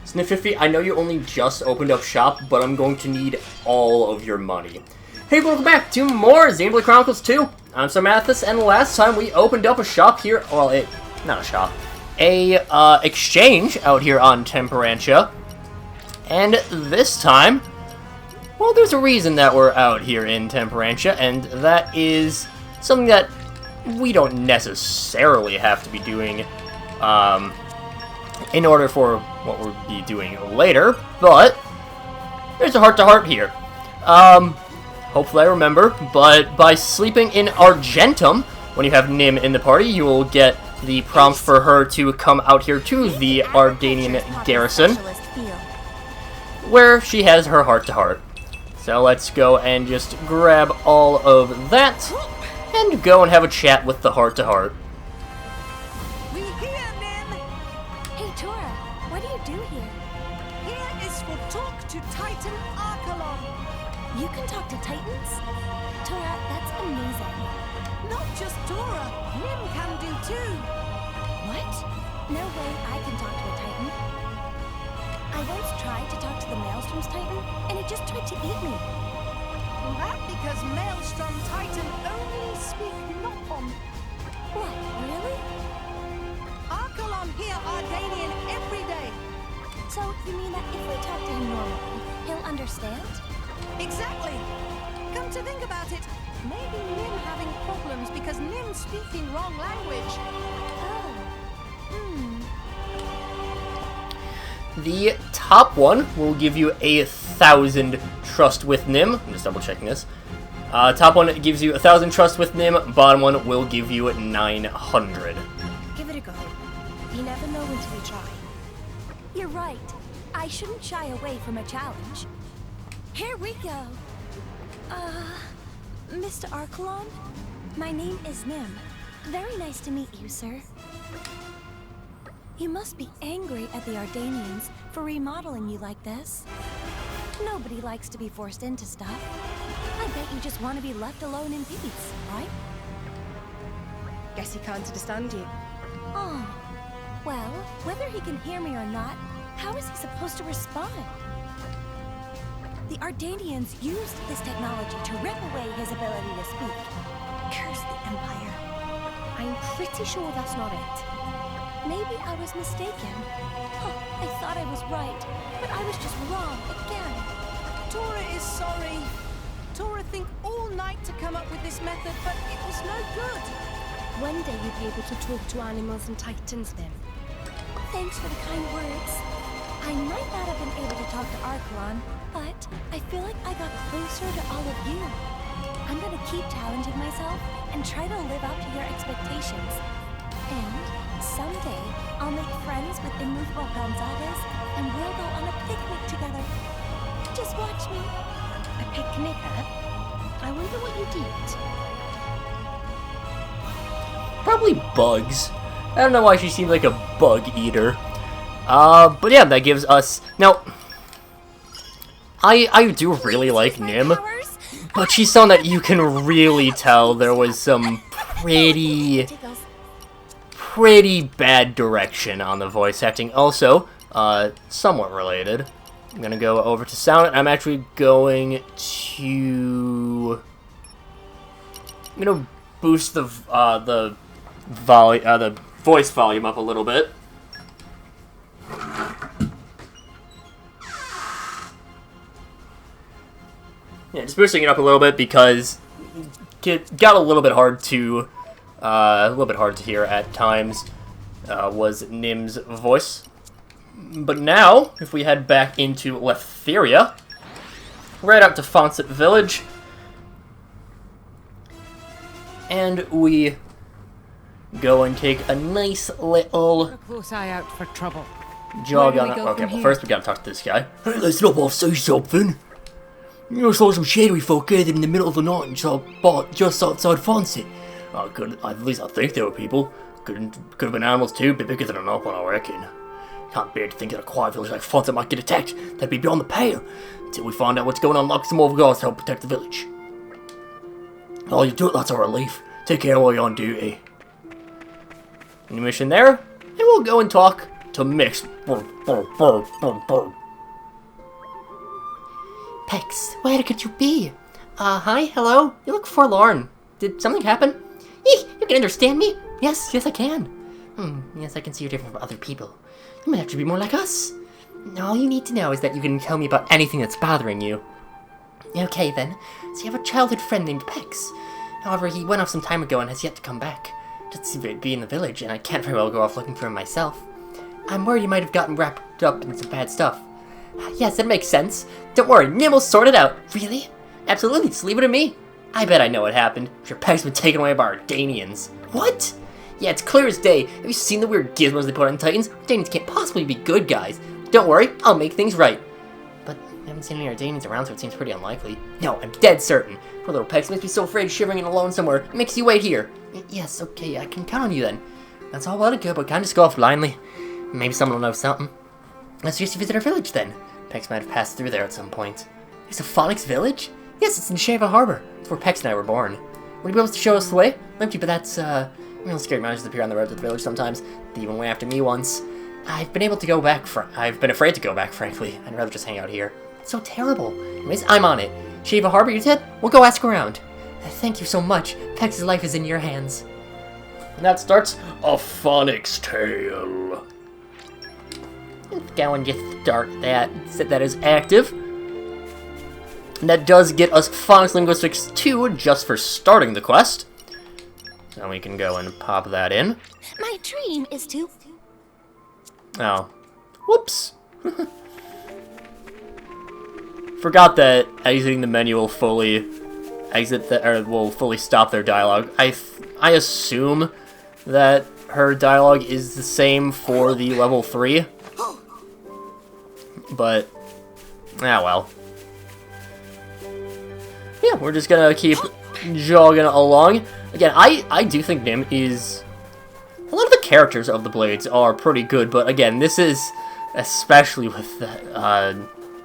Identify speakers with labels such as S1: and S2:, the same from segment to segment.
S1: Sniffy, I know you only just opened up shop, but I'm going to need all of your money. Hey, welcome back to more Xenoblade Chronicles 2. I'm SlayerMathis, and last time we opened up a shop here, well, not a shop, a exchange out here on Temperantia. And this time, well, there's a reason that we're out here in Temperantia, and that is something that we don't necessarily have to be doing, in order for what we'll be doing later, but there's a heart-to-heart here. Hopefully I remember, but by sleeping in Argentum, when you have Nim in the party, you will get the prompt for her to come out here to the Ardanian garrison, where she has her heart-to-heart. So let's go and just grab all of that, and go and have a chat with the heart-to-heart.
S2: We hear, Nim!
S3: Hey, Tora, what do you do here?
S2: Here is for talk to Titan Archelon.
S3: You can talk to Titans? Tora, that's amazing.
S2: Not just Tora, Nim can do too.
S3: What? No way I can talk to a Titan. I once tried to talk to the Maelstrom's Titan, and it just tried to eat me.
S2: That because Maelstrom Titan only speak Noppon.
S3: What, really?
S2: Archelon hear Ardanian every day.
S3: So, you mean that if we talk to him normally, he'll understand?
S2: Exactly. Come to think about it, maybe Nim having problems because Nim speaking wrong language.
S3: Oh.
S1: The top one will give you 1,000 trust with Nim. I'm just double checking this. Top one gives you 1,000 trust with Nim. Bottom one will give you 900.
S3: Give it a go. You never know until you try. You're right. I shouldn't shy away from a challenge. Here we go. Mr. Archelon? My name is Nim. Very nice to meet you, sir. You must be angry at the Ardanians for remodeling you like this. Nobody likes to be forced into stuff. I bet you just want to be left alone in peace, right?
S4: Guess he can't understand you.
S3: Oh. Well, whether he can hear me or not, how is he supposed to respond? The Ardanians used this technology to rip away his ability to speak. Curse the Empire.
S4: I'm pretty sure that's not it.
S3: Maybe I was mistaken. Oh, I thought I was right, but I was just wrong again.
S2: Tora is sorry. Tora think all night to come up with this method, but it was no good.
S4: One day you'd be able to talk to animals and titans then.
S3: Thanks for the kind words. I might not have been able to talk to Archelon, but I feel like I got closer to all of you. I'm gonna keep challenging myself and try to live up to your expectations. And someday, I'll make friends with Immovable Gonzalez, and we'll go on a picnic together. Just watch me.
S4: A picnic, huh? I wonder what you'd eat.
S1: Probably bugs. I don't know why she seemed like a bug eater. But yeah, that gives us... Now, I do really like Nim, but she's someone that you can really tell there was some pretty bad direction on the voice acting. Also, somewhat related, I'm gonna go over to sound. I'm actually going to... I'm gonna boost the voice volume up a little bit. Yeah, just boosting it up a little bit because it got a little bit hard to hear at times. Was Nim's voice, but now if we head back into Letheria, right out to Fawncett Village, and we go and take a nice little
S5: A close eye out for trouble.
S1: jog
S5: Where do
S1: on
S5: we
S1: it.
S5: go
S1: Okay,
S5: from
S1: well
S5: here?
S1: first we gotta talk to this guy. Hey, listen up, I'll say something. You know, saw some shadowy folk gathered in the middle of the night and just outside Fawncett. At least I think there were people. Could have been animals too, but bigger than an up one, I reckon. Can't bear to think that a quiet village like Fawncett might get attacked. That'd be beyond the pale. Until we find out what's going on, lock some more guards to help protect the village. Oh, you do it, that's a relief. Take care while you're on duty. Any mission there? And we'll go and talk to mix.
S5: Pex, where could you be? Hi, hello? You look forlorn. Did something happen? Eek, you can understand me? Yes, I can. Yes, I can see you're different from other people. You might have to be more like us. All you need to know is that you can tell me about anything that's bothering you. Okay, then. So you have a childhood friend named Pex. However, he went off some time ago and has yet to come back. Doesn't seem to be in the village, and I can't very well go off looking for him myself. I'm worried he might have gotten wrapped up in some bad stuff. Yes, that makes sense. Don't worry, Nim will sort it out. Really? Absolutely, just leave it to me. I bet I know what happened. Your Peg's been taken away by our Danians. What? Yeah, it's clear as day. Have you seen the weird gizmos they put on Titans? Danians can't possibly be good guys. Don't worry, I'll make things right. But I haven't seen any Danians around, so it seems pretty unlikely. No, I'm dead certain. Poor little Pex makes me so afraid shivering and alone somewhere. It makes you wait here. Yes, okay, I can count on you then. That's all well and good, but can't just go off blindly. Maybe someone will know something. Let's just visit our village then. Pex might have passed through there at some point. There's a Phonex village? Yes, it's in Shava Harbor. It's where Pex and I were born. Would you be able to show us the way? Might be, but that's, real scary monsters appear on the roads of the village sometimes. They even went after me once. I've been afraid to go back, frankly. I'd rather just hang out here. It's so terrible. Anyways, I'm on it. Shava Harbor, you said? We'll go ask around. Thank you so much. Pex's life is in your hands.
S1: And that starts a Phonex tale.
S5: Go and get start that.
S1: Set that as active. And that does get us Phonex Linguistics 2 just for starting the quest. So we can go and pop that in.
S3: My dream is to...
S1: Oh. Whoops. Forgot that exiting the menu will fully will fully stop their dialogue. I assume that her dialogue is the same for the level 3. But well. Yeah, we're just gonna keep jogging along. Again, I do think Nim is... A lot of the characters of the Blades are pretty good, but again, this is... Especially with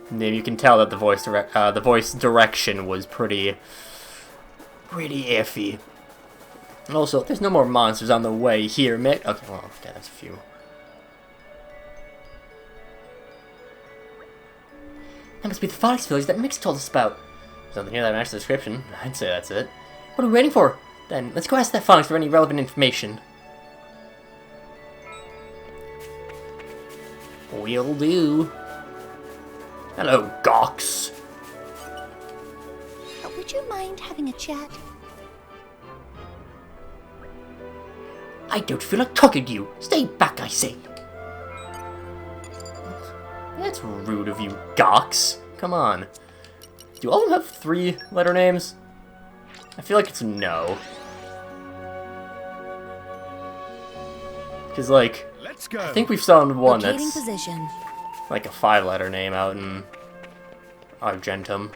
S1: Nim, you can tell that the voice direction was pretty iffy. And also, there's no more monsters on the way here, Mick. Okay, well, okay, that's a few.
S5: That must be the Phonex village that Mix told us about.
S1: Something here that matches the description. I'd say that's it.
S5: What are we waiting for? Then, let's go ask that Phonex for any relevant information.
S1: Will do. Hello, Gox.
S3: Would you mind having a chat?
S5: I don't feel like talking to you. Stay back, I say.
S1: That's rude of you, Gox. Come on. Do all of them have 3-letter names? I feel like it's no. Because, like,
S6: Let's go.
S1: I think we've found one
S3: Locating
S1: that's
S3: position.
S1: like a 5-letter name out in Argentum.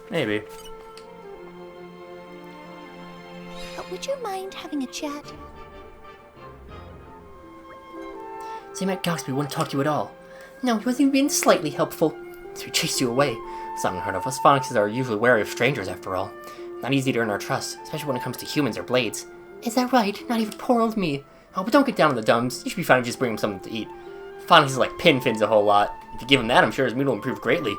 S1: Maybe.
S3: Would you mind having a chat?
S5: So you met Goxby wouldn't talk to you at all. No, he wasn't even being slightly helpful. So he chased you away. It's not unheard of. Us Phoenixes are usually wary of strangers, after all. Not easy to earn our trust, especially when it comes to humans or blades. Is that right? Not even poor old me. Oh, but don't get down on the dumps. You should be fine if you just bring him something to eat. Phoenixes like pinfins a whole lot. If you give him that, I'm sure his mood will improve greatly.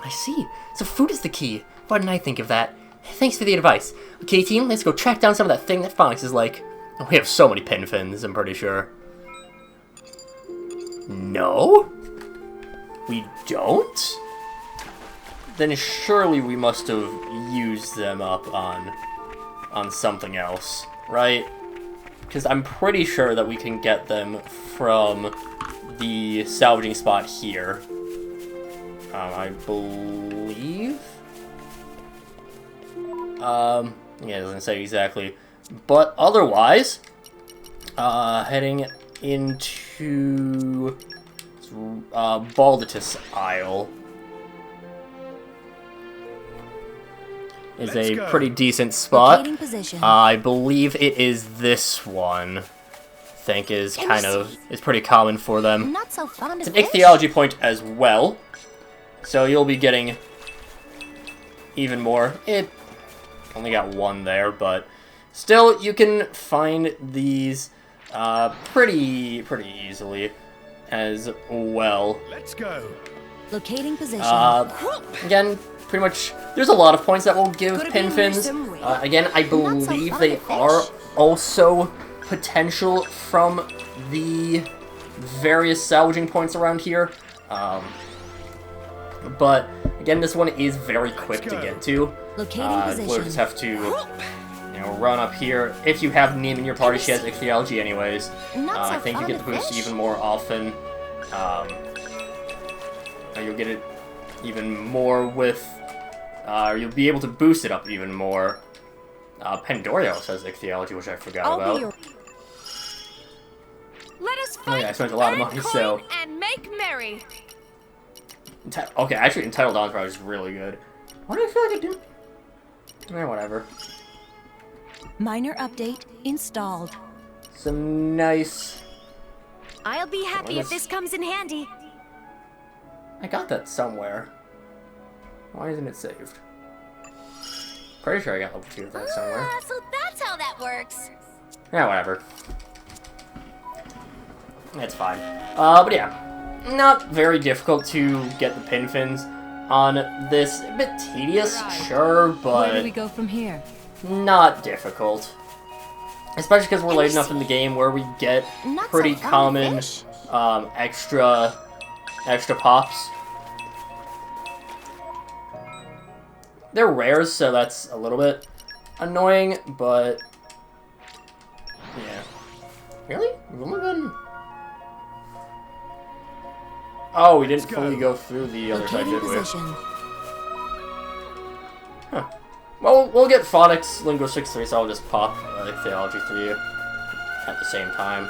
S5: I see. So food is the key. Why didn't I think of that? Thanks for the advice. Okay, team, let's go track down some of that thing that Phoenix is like.
S1: Oh, we have so many pinfins, I'm pretty sure. No? We don't? Then surely we must have used them up on something else, right? Because I'm pretty sure that we can get them from the salvaging spot here. I believe? Yeah, it doesn't say exactly. But otherwise, heading into Balditus Isle is a pretty decent spot. I believe it is this one. I think is pretty common for them.
S3: Not so fond
S1: It's
S3: of
S1: an
S3: fish.
S1: ichthyology point as well, so you'll be getting even more. It only got one there, but still, you can find these pretty easily as well.
S6: Let's go.
S3: Locating position.
S1: Again, pretty much, there's a lot of points that will give
S2: Gotta be
S1: pin fins.
S2: some way.
S1: Again, I
S3: Not so
S1: believe
S3: far
S1: they
S3: to
S1: are
S3: fish.
S1: also potential from the various salvaging points around here. But again, this one is very quick to get to.
S3: Locating
S1: We'll
S3: position.
S1: just have to, run up here. If you have Neem in your party, she has ichthyology anyways.
S3: Not so
S1: I think you
S3: fun
S1: get the
S3: to
S1: boost
S3: fish.
S1: even more often. You'll get it even more with, you'll be able to boost it up even more. Pandoria also has ichthyology, which I forgot
S2: I'll
S1: about.
S2: be your... Let us
S1: Oh
S2: fight
S1: yeah, I spent a lot of money, so...
S2: and make merry.
S1: Okay, actually, Entitled Entourage is really good. Why do I feel like I do? Whatever.
S3: Minor update installed.
S1: Some nice...
S3: I'll be happy
S1: Well,
S3: if this comes in handy.
S1: I got that somewhere. Why isn't it saved? Pretty sure I got level 2 of that somewhere.
S3: So that's how that works.
S1: Yeah, whatever. It's fine. But yeah, not very difficult to get the pin fins on this. A bit tedious, sure,
S2: Where do we
S1: but
S2: go from here?
S1: not difficult. Especially because we're late enough in the game where we get
S3: Not so
S1: pretty
S3: fun to
S1: common
S3: fish.
S1: extra pops. They're rares, so that's a little bit annoying, but yeah. Really? We've only been... Oh, we didn't
S6: Let's
S1: fully
S6: go.
S1: go through the other side,
S3: Locating
S1: did we?
S3: position.
S1: Huh. Well, we'll get Phonex Linguistics 3, so I'll just pop Theology 3 at the same time.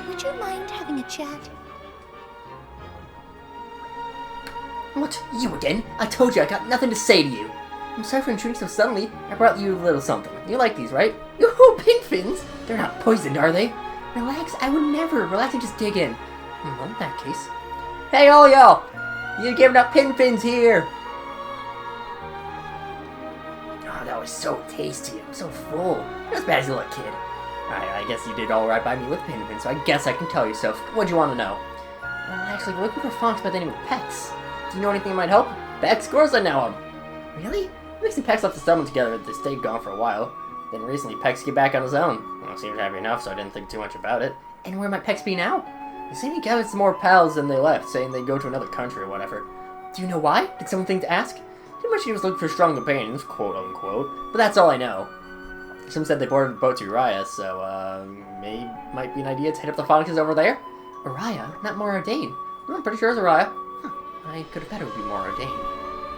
S3: Would you mind having a chat?
S5: What? You again? I told you I got nothing to say to you. I'm sorry for intruding so suddenly. I brought you a little something. You like these, right? Yoo-hoo, pin fins! They're not poisoned, are they? Relax, I would never. Relax and just dig in. Well, in that case... Hey, all y'all! You giving up pin fins here! Oh, that was so tasty. I'm so full. Not as bad as a little kid. I guess you did alright by me with pin fins, so I guess I can tell you so. What'd you want to know? Well, actually, we're looking for fonts by the name of Pex. Do you know anything that might help? Pex, of course I know him. Really? Mixing Pex left the summon together. They stayed gone for a while. Then recently, Pex came back on his own. Well, seemed happy enough, so I didn't think too much about it. And where might Pex be now? They say he gathered some more pals than they left, saying they'd go to another country or whatever. Do you know why? Did someone think to ask? Too much he was looking for strong companions, quote unquote. But that's all I know. Some said they boarded the boat to Uriah, so, might be an idea to hit up the Phoenixes over there? Uriah? Not more ordained. I'm pretty sure it's Uriah. I could have bet it would be more ordained.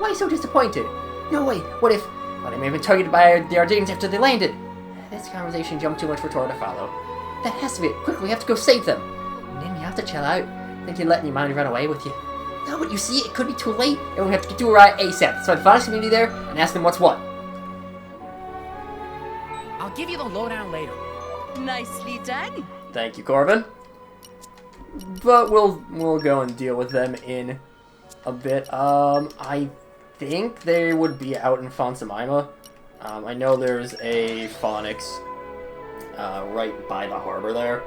S5: Why so disappointed? No way, what if... Well, they may have been targeted by the Ardanes after they landed. This conversation jumped too much for Tora to follow. That has to be it. Quick, we have to go save them. Nim, you have to chill out. Think you're letting your mind run away with you. No, but you see, it could be too late, and we have to get to Uriah ASAP. So I'd find a community there and ask them what's what.
S7: I'll give you the lowdown later.
S2: Nicely done.
S1: Thank you, Corbin. But we'll go and deal with them in a bit. I think they would be out in Fonsamima. I know there's a Phonex right by the harbor there.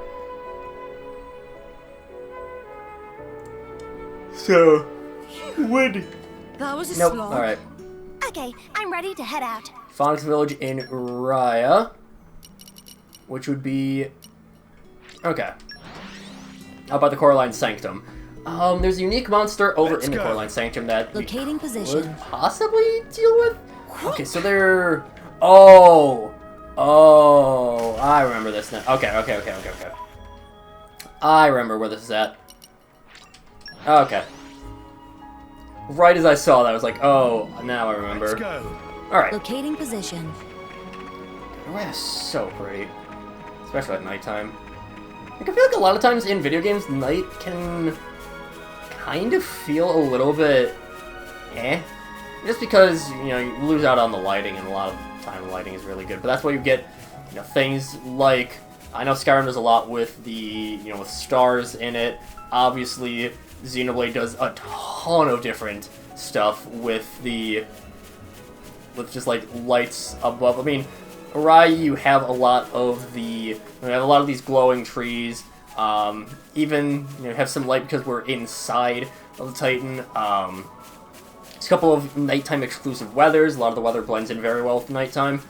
S1: So, would...
S2: That was a
S1: Nope,
S2: slog.
S1: alright.
S3: Okay, I'm ready to head out.
S1: Phonex Village in Raya, which would be... Okay. Out by the Coraline Sanctum. There's a unique monster over
S6: Let's
S1: in the
S6: go.
S1: Coraline Sanctum that
S3: Locating
S1: we
S3: position.
S1: could possibly deal with? Okay, so they're... Oh! I remember this now. Okay. I remember where this is at. Okay. Right as I saw that, I was like, oh, now I remember.
S6: Let's go.
S1: Alright.
S3: Locating position.
S1: Red is so pretty. Especially at nighttime. Like, I feel like a lot of times in video games, night can kind of feel a little bit eh. Just because, you know, you lose out on the lighting, and a lot of the time the lighting is really good. But that's why you get, you know, things like... I know Skyrim does a lot with the, you know, with stars in it. Obviously, Xenoblade does a ton of different stuff with the... with just, like, lights above. I mean, Arai, you have a lot of these glowing trees. Even have some light because we're inside of the Titan. There's a couple of nighttime exclusive weathers. A lot of the weather blends in very well with nighttime.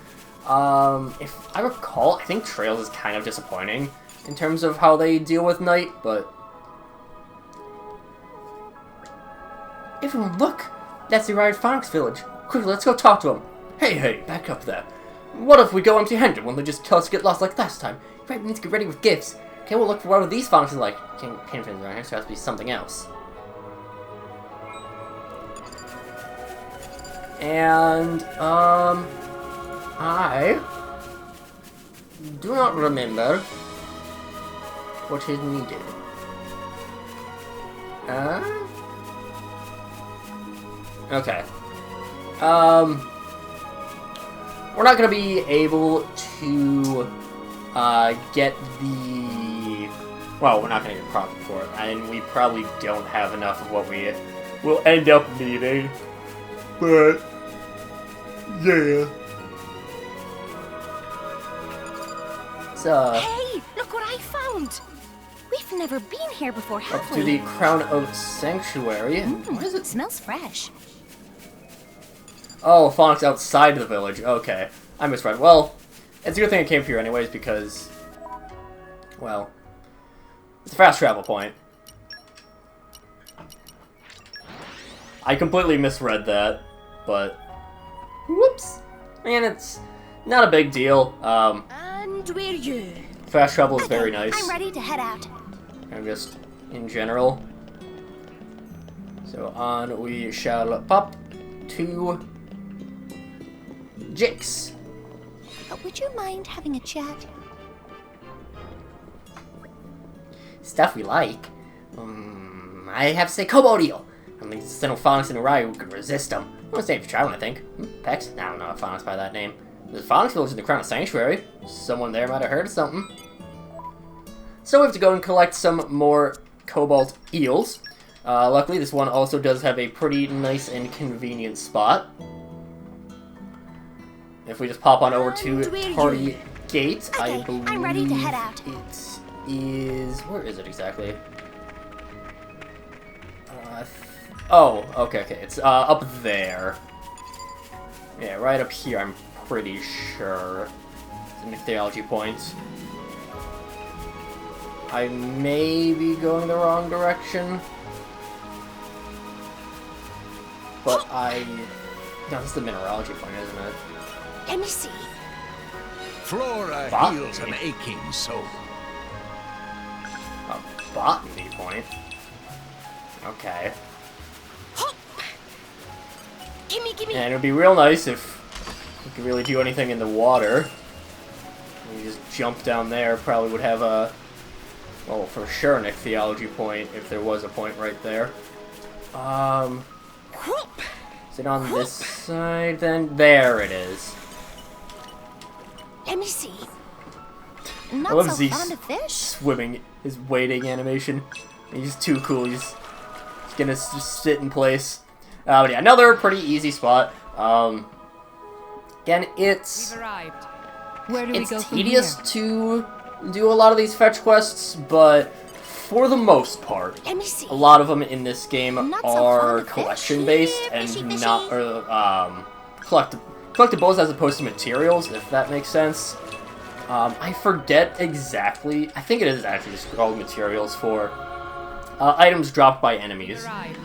S1: If I recall, I think Trails is kind of disappointing in terms of how they deal with night, but...
S5: Everyone, look! That's the arrived Phonex village. Quickly, let's go talk to him.
S1: Hey, back up there. What if we go empty-handed? Won't they just tell us to get lost like last time?
S5: Right, we need to get ready with gifts. Okay, we'll look for whatever these Phonex are like. Can't find them around here, so it has to be something else.
S1: And, I do not remember what is needed. Okay. We're not gonna be able to, get the... Well, we're not gonna get profit for it, and we probably don't have enough of what we will end up needing. But... yeah. So...
S3: Hey, look what I found! We've never been here before, have
S1: Up
S3: we?
S1: to the Crown of Sanctuary. What is it?
S3: Smells fresh.
S1: Oh, Phonex outside the village. Okay. I misread. Well, it's a good thing I came here anyways because... well... it's a fast travel point. I completely misread that, but... whoops! Man, it's not a big deal.
S3: And we're you.
S1: Fast travel is
S3: Okay,
S1: very nice.
S3: I'm ready to head out.
S1: And just in general. So on we shall pop to Jix.
S3: Would you mind having a chat?
S5: Stuff we like. I have to say Kobold Eel. I don't think there's no Phonex in Arai who could resist them. I'm gonna say if you try one, I think. Pex? I don't know a Phonex by that name. There's a Phonex village in the Crown of Sanctuary. Someone there might have heard of something. So we have to go and collect some more Cobalt Eels. Luckily, this one also does have a pretty nice and convenient spot. If we just pop on over to Tardy Gate,
S3: Okay,
S5: I believe
S3: I'm ready to head out.
S5: it is... where is it exactly?
S1: Oh, okay. It's up there. Yeah, right up here, I'm pretty sure. It's a mythology point. I may be going the wrong direction. But no, this is the mineralogy point, isn't it?
S3: Let me see.
S6: Flora
S1: Botany.
S6: heals an aching soul.
S1: A botany point? Okay.
S3: Gimme.
S1: And it would be real nice if we could really do anything in the water. We just jump down there, probably would have a... well, for sure an ichthyology point, if there was a point right there. Is it on this side then? There it is.
S3: Let me see.
S1: I
S3: Not
S1: love
S3: so
S1: Zeke's
S3: fond of fish.
S1: swimming, his wading animation. He's too cool, he's gonna just sit in place. But yeah, another pretty easy spot. Again, it's...
S2: We've arrived. Where do we go from
S1: tedious
S2: here?
S1: to do a lot of these fetch quests, but for the most part,
S3: Let me see.
S1: a lot of them in this game
S3: Not so
S1: are
S3: fond of
S1: collection-based
S3: fish.
S1: and
S3: Fishy.
S1: not, collectibles as opposed to materials, if that makes sense. I forget exactly. I think it is actually just called materials for items dropped by enemies.
S2: Arrived.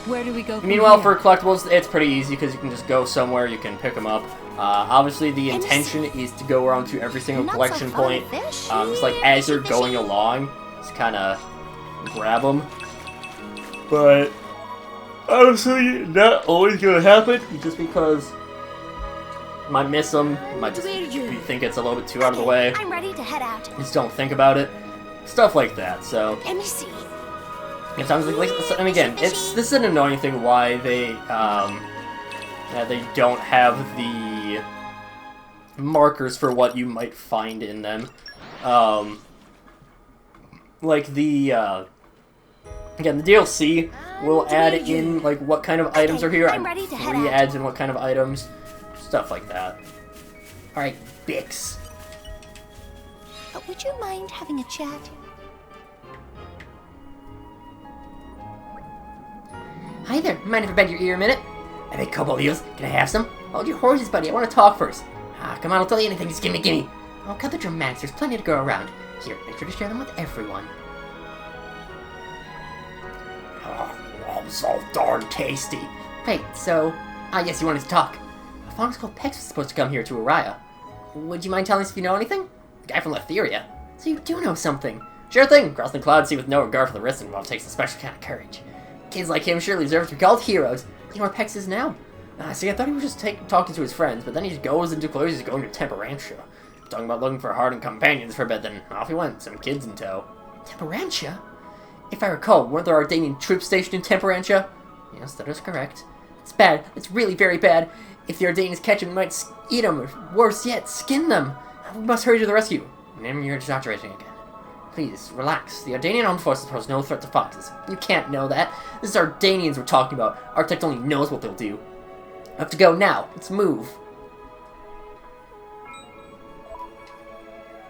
S2: Where do we go from
S1: Meanwhile,
S2: here?
S1: for collectibles, it's pretty easy because you can just go somewhere, you can pick them up. Obviously, the
S3: And
S1: intention is to go around to every single
S3: Not so
S1: collection
S3: fond
S1: point.
S3: of fish.
S1: Just like as you're
S3: Fishy.
S1: going along, just kind of grab them. But honestly, not always gonna happen just because you might miss them. You might just you think it's a little bit too out of the way.
S3: I'm ready to head out.
S1: Just don't think about it. Stuff like that. So.
S3: Let me see.
S1: Sometimes, and again, this is an annoying thing why they don't have the markers for what you might find in them. Like the again, the DLC will add in like what kind of items are here.
S3: I'm ready to head
S1: Free
S3: out.
S1: ads in what kind of items, stuff like that.
S5: Alright,
S1: Bix.
S3: Would you mind having a chat?
S5: Hi there, mind if I bend your ear a minute? Hey, couple of yous, can I have some? Hold your horses, buddy, I want to talk first. Come on, I'll tell you anything, just gimme. Oh, cut the dramatics, there's plenty to go around. Here, make sure to share them with everyone.
S1: Oh, so darn tasty.
S5: Hey, so, yes, you wanted to talk. A Phonex called Pex was supposed to come here to Araya. Would you mind telling us if you know anything? The guy from Letheria. So you do know something.
S1: Sure thing. Crossing the clouds sea with no regard for the risks involved takes a special kind of courage.
S5: Kids like him surely deserve to be called heroes. You know where Pex is now?
S1: See, I thought he was just talking to his friends, but then he goes and declares he's going to Temperantia. Talking about looking for hardened companions for a bit, then off he went, some kids in tow.
S5: Temperantia? If I recall, weren't there Ardanian troops stationed in Temperantia? Yes, that is correct. It's bad. It's really very bad. If the Ardanians catch him, we might eat them, or worse yet, skin them. We must hurry to the rescue.
S1: Nim, you're exaggerating again.
S5: Please, relax. The Ardanian armed forces pose no threat to foxes. You can't know that. This is Ardanians we're talking about. Architect only knows what they'll do. I have to go now. Let's move.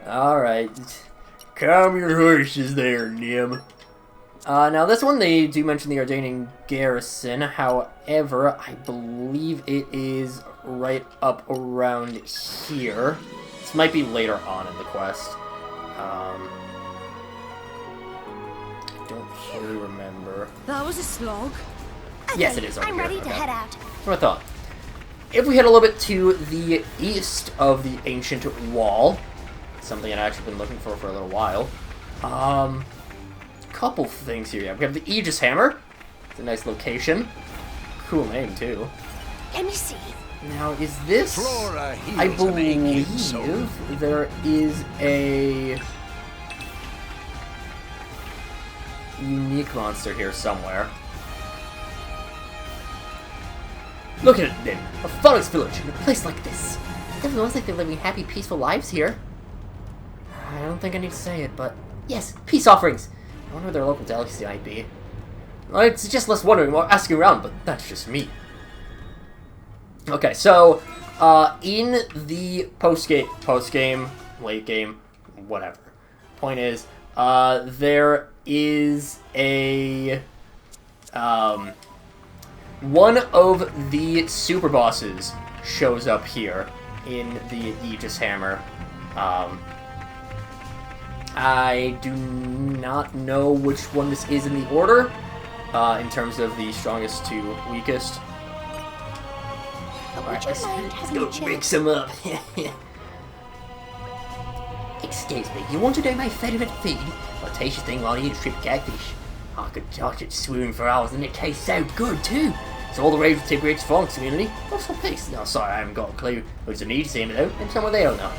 S1: Alright. Calm your horses there, Nim. Now this one, they do mention the Ardanian garrison. However, I believe it is right up around here. This might be later on in the quest. Don't fully remember.
S2: That was a slog.
S1: Yes, it is over
S3: I'm
S1: here.
S3: ready to head out.
S1: That's what I thought. If we head a little bit to the east of the ancient wall, something I've actually been looking for a little while. Couple things here. We have the Aegis Hammer. It's a nice location. Cool name too.
S3: Let me see.
S1: Now, is this?
S6: Flora
S1: I
S6: heals an aching soul.
S1: believe there is a unique monster here somewhere. Look at it, then. A Phonex village in a place like this.
S5: Definitely looks like they're living happy, peaceful lives here.
S1: I don't think I need to say it, but
S5: Yes, peace offerings.
S1: I wonder where their local delicacy might be. I'd suggest less wondering, more asking around, but that's just me. Okay, so, in the post-game, late game, whatever. Point is, there is a, one of the super bosses shows up here in the Aegis Hammer. I do not know which one this is in the order, in terms of the strongest to weakest.
S3: Would you mind having a
S1: Go
S3: chat?
S1: mix them up.
S5: Excuse me, you want to know my favorite food?
S1: I'll taste your thing while you eat shrimp catfish. I could swoon for hours and it tastes so good too. It's all the rage with Tiberius Phonex community. What's for peace? No, sorry, I haven't got a clue. There's a need to see me though, and somewhere they don't know.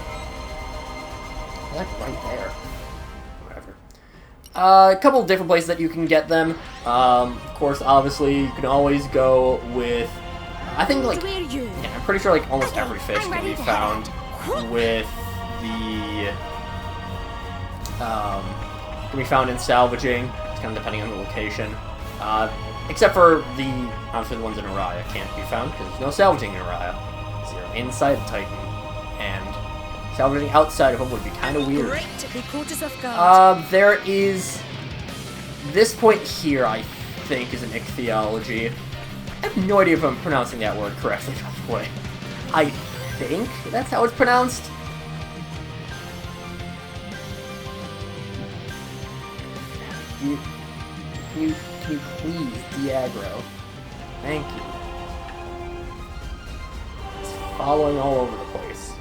S1: Like right there. Whatever. A couple of different places that you can get them. Of course, obviously, you can always go with, I think, like, yeah, I'm pretty sure, like, almost every fish can be found with the, can be found in salvaging. It's kind of depending on the location. Except for obviously the ones in Araya can't be found because there's no salvaging in Araya. So you're inside the Titan, and salvaging outside of them would be kind of weird.
S2: Great, they caught us off guard.
S1: There is this point here. I think is an ichthyology. I have no idea if I'm pronouncing that word correctly. By the way, I think that's how it's pronounced. Can you please de-aggro? Thank you. It's following all over the place.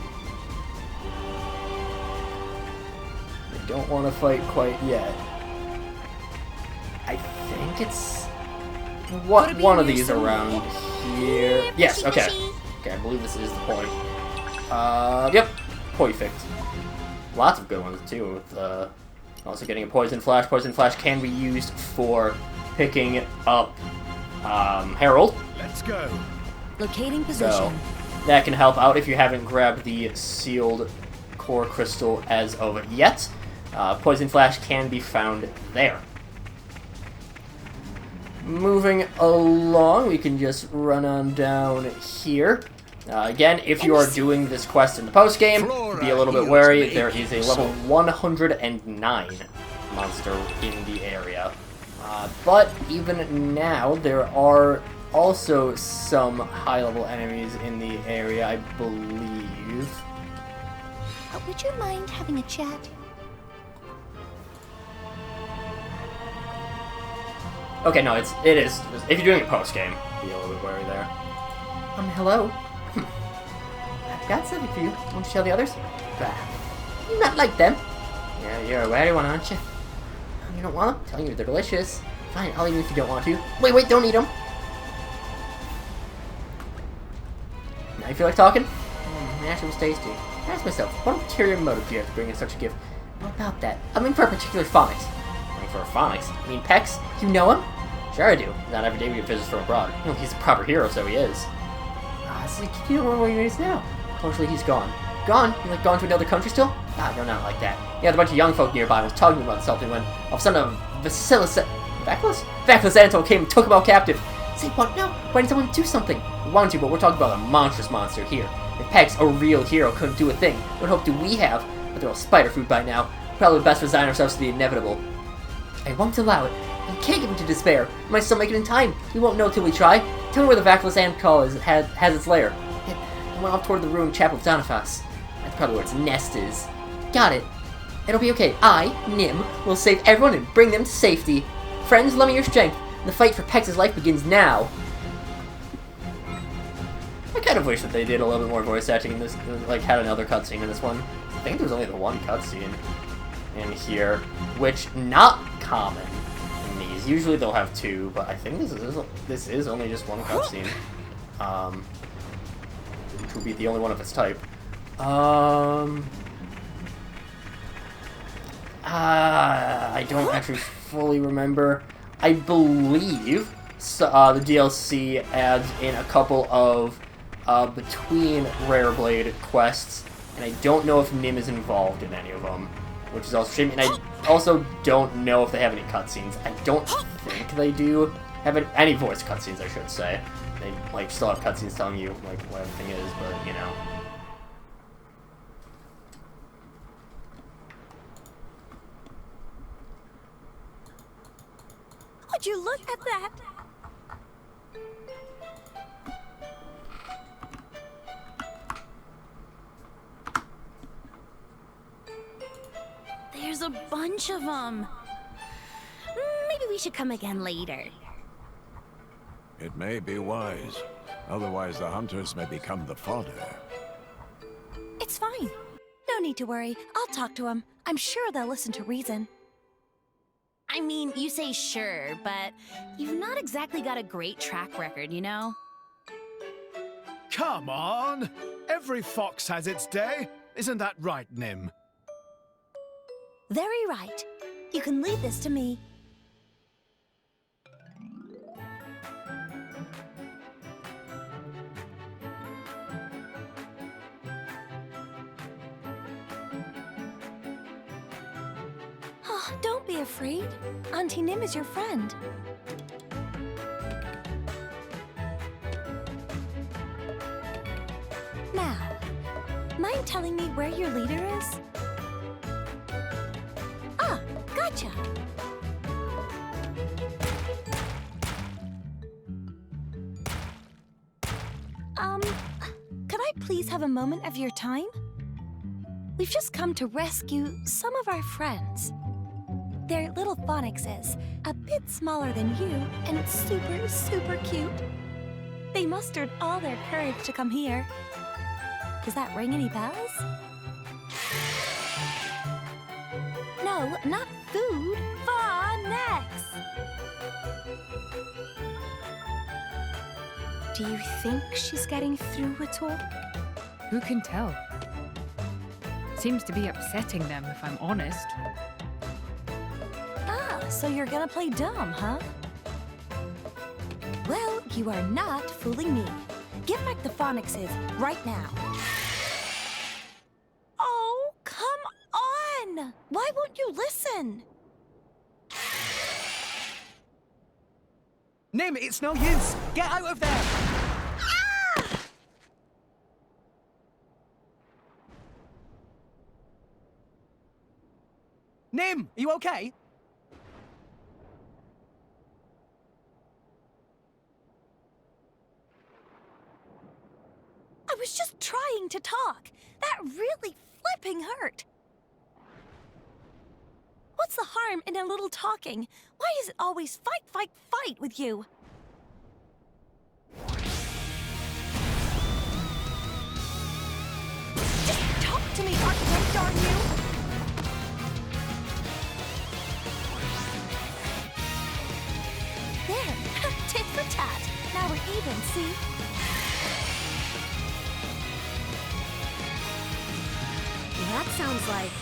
S1: I don't want to fight quite yet. I think it's one of these around here. Yes, okay. Okay, I believe this is the point. Yep. Perfect. Lots of good ones too, with also getting a Poison Flash. Poison Flash can be used for picking up Herald.
S6: Let's go.
S2: Locating position.
S1: So that can help out if you haven't grabbed the sealed core crystal as of yet. Poison Flash can be found there. Moving along, we can just run on down here. Again, if you are doing this quest in the post-game, be a little bit wary. There is a level 109 monster in the area. But even now, there are also some high-level enemies in the area, I believe.
S3: Would you mind having a chat?
S1: Okay, no, it is. If you're doing a post-game, be a little bit wary there.
S5: Hello? I've got something for you. Won't you tell the others? You're not like them.
S1: Yeah, you're a wary one, aren't you?
S5: You don't want them? Telling you they're delicious. Fine, I'll eat them if you don't want to. Wait, don't eat them.
S1: Now you feel like talking?
S5: Naturally was tasty. I asked myself, what ulterior motive do you have to bring in such a gift? What about that? I mean for a particular Phonex.
S1: For Phonex?
S5: You mean Pex? You know him?
S1: Sure I do. Not every day we get visits from abroad. You know, he's a proper hero, so he is.
S5: So you don't know where he is now.
S1: Unfortunately, he's gone.
S5: Gone? You like gone to another country still?
S1: No, not like that. He had a bunch of young folk nearby and was talking about something when all of a sudden a Vacillus Anto came and took him all captive.
S5: Say what now? Why didn't someone do something?
S1: We wanted to, but we're talking about a monstrous monster here. If Pex, a real hero, couldn't do a thing, what hope do we have? But they're all spider food by now. Probably best resign ourselves to the inevitable.
S5: I won't allow it. You can't give him to despair. We might still make it in time. We won't know till we try. Tell me where the Vacillus Anto has its lair. It went off toward the ruined chapel of Xenoblade. That's probably where its nest is. Got it. It'll be okay. I, Nim, will save everyone and bring them to safety. Friends, lend me your strength. The fight for Pex's life begins now.
S1: I kind of wish that they did a little bit more voice acting in this, like had another cutscene in this one. I think there's only the one cutscene in here, which not common in these. Usually they'll have two, but I think this is only just one cutscene. Which would be the only one of its type. I don't actually fully remember. I believe the DLC adds in a couple of between Rare Blade quests, and I don't know if Nim is involved in any of them, which is also a shame. And I also don't know if they have any cutscenes. I don't think they do have any voice cutscenes, I should say. They like still have cutscenes telling you like what everything is, but you know.
S3: Would you look at that? There's a bunch of them. Maybe we should come again later.
S6: It may be wise. Otherwise, the hunters may become the fodder.
S3: It's fine. No need to worry. I'll talk to them. I'm sure they'll listen to reason.
S8: I mean, you say sure, but you've not exactly got a great track record, you know?
S6: Come on! Every fox has its day. Isn't that right, Nim?
S3: Very right. You can leave this to me. Oh, don't be afraid. Auntie Nim is your friend. Now, mind telling me where your leader is? Ah, gotcha. Could I please have a moment of your time? We've just come to rescue some of our friends. They're little Phonexes, a bit smaller than you, and super, super cute. They mustered all their courage to come here. Does that ring any bells? No, not food. Phonex!
S4: Do you think she's getting through at all?
S9: Who can tell? Seems to be upsetting them, if I'm honest.
S3: Ah, so you're gonna play dumb, huh? Well, you are not fooling me. Give back the Phonexes right now. Oh, come on! Why won't you listen?
S7: Nim, it's no use! Get out of there! Nim, are you okay?
S3: I was just trying to talk. That really flipping hurt. What's the harm in a little talking? Why is it always fight, fight, fight with you? Just talk to me, Archway, darn you! There, tit for tat. Now we're even, see?
S4: That sounds like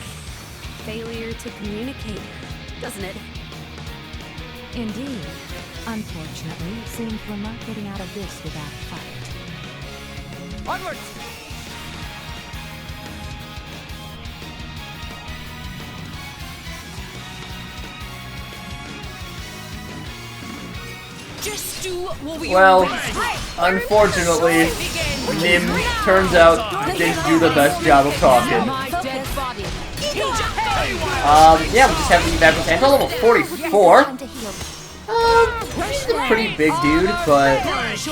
S4: failure to communicate, doesn't it?
S10: Indeed. Unfortunately, it seems we're not getting out of this without a fight.
S7: Onwards!
S2: Just do what we
S1: Well,
S2: already
S1: unfortunately, Nim turns out didn't do the best job of talking. Yeah, we just have the Evaporator until level 44. He's a pretty big dude, but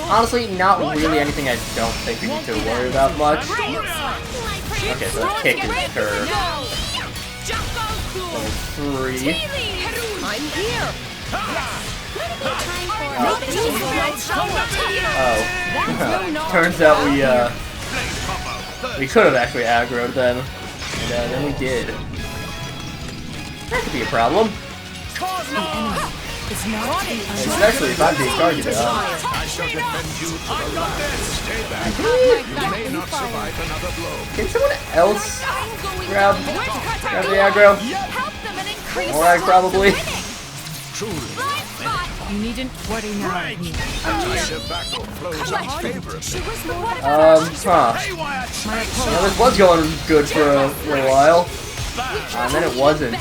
S1: honestly, not really anything I don't think we need to worry about much. Okay, so that kick is her. Level 3.
S2: I'm here.
S1: Oh. Turns out we could have actually aggroed them, and then we did. That could be a problem. Especially if I'm being targeted.
S6: I shall defend you to the last. Stay back. You may not survive another blow.
S1: Can someone else grab the aggro? Alright, probably.
S6: Truly.
S10: You needn't worry now.
S6: Tobacco flows out favorably.
S1: Well, this was going good for a little while. And then it wasn't.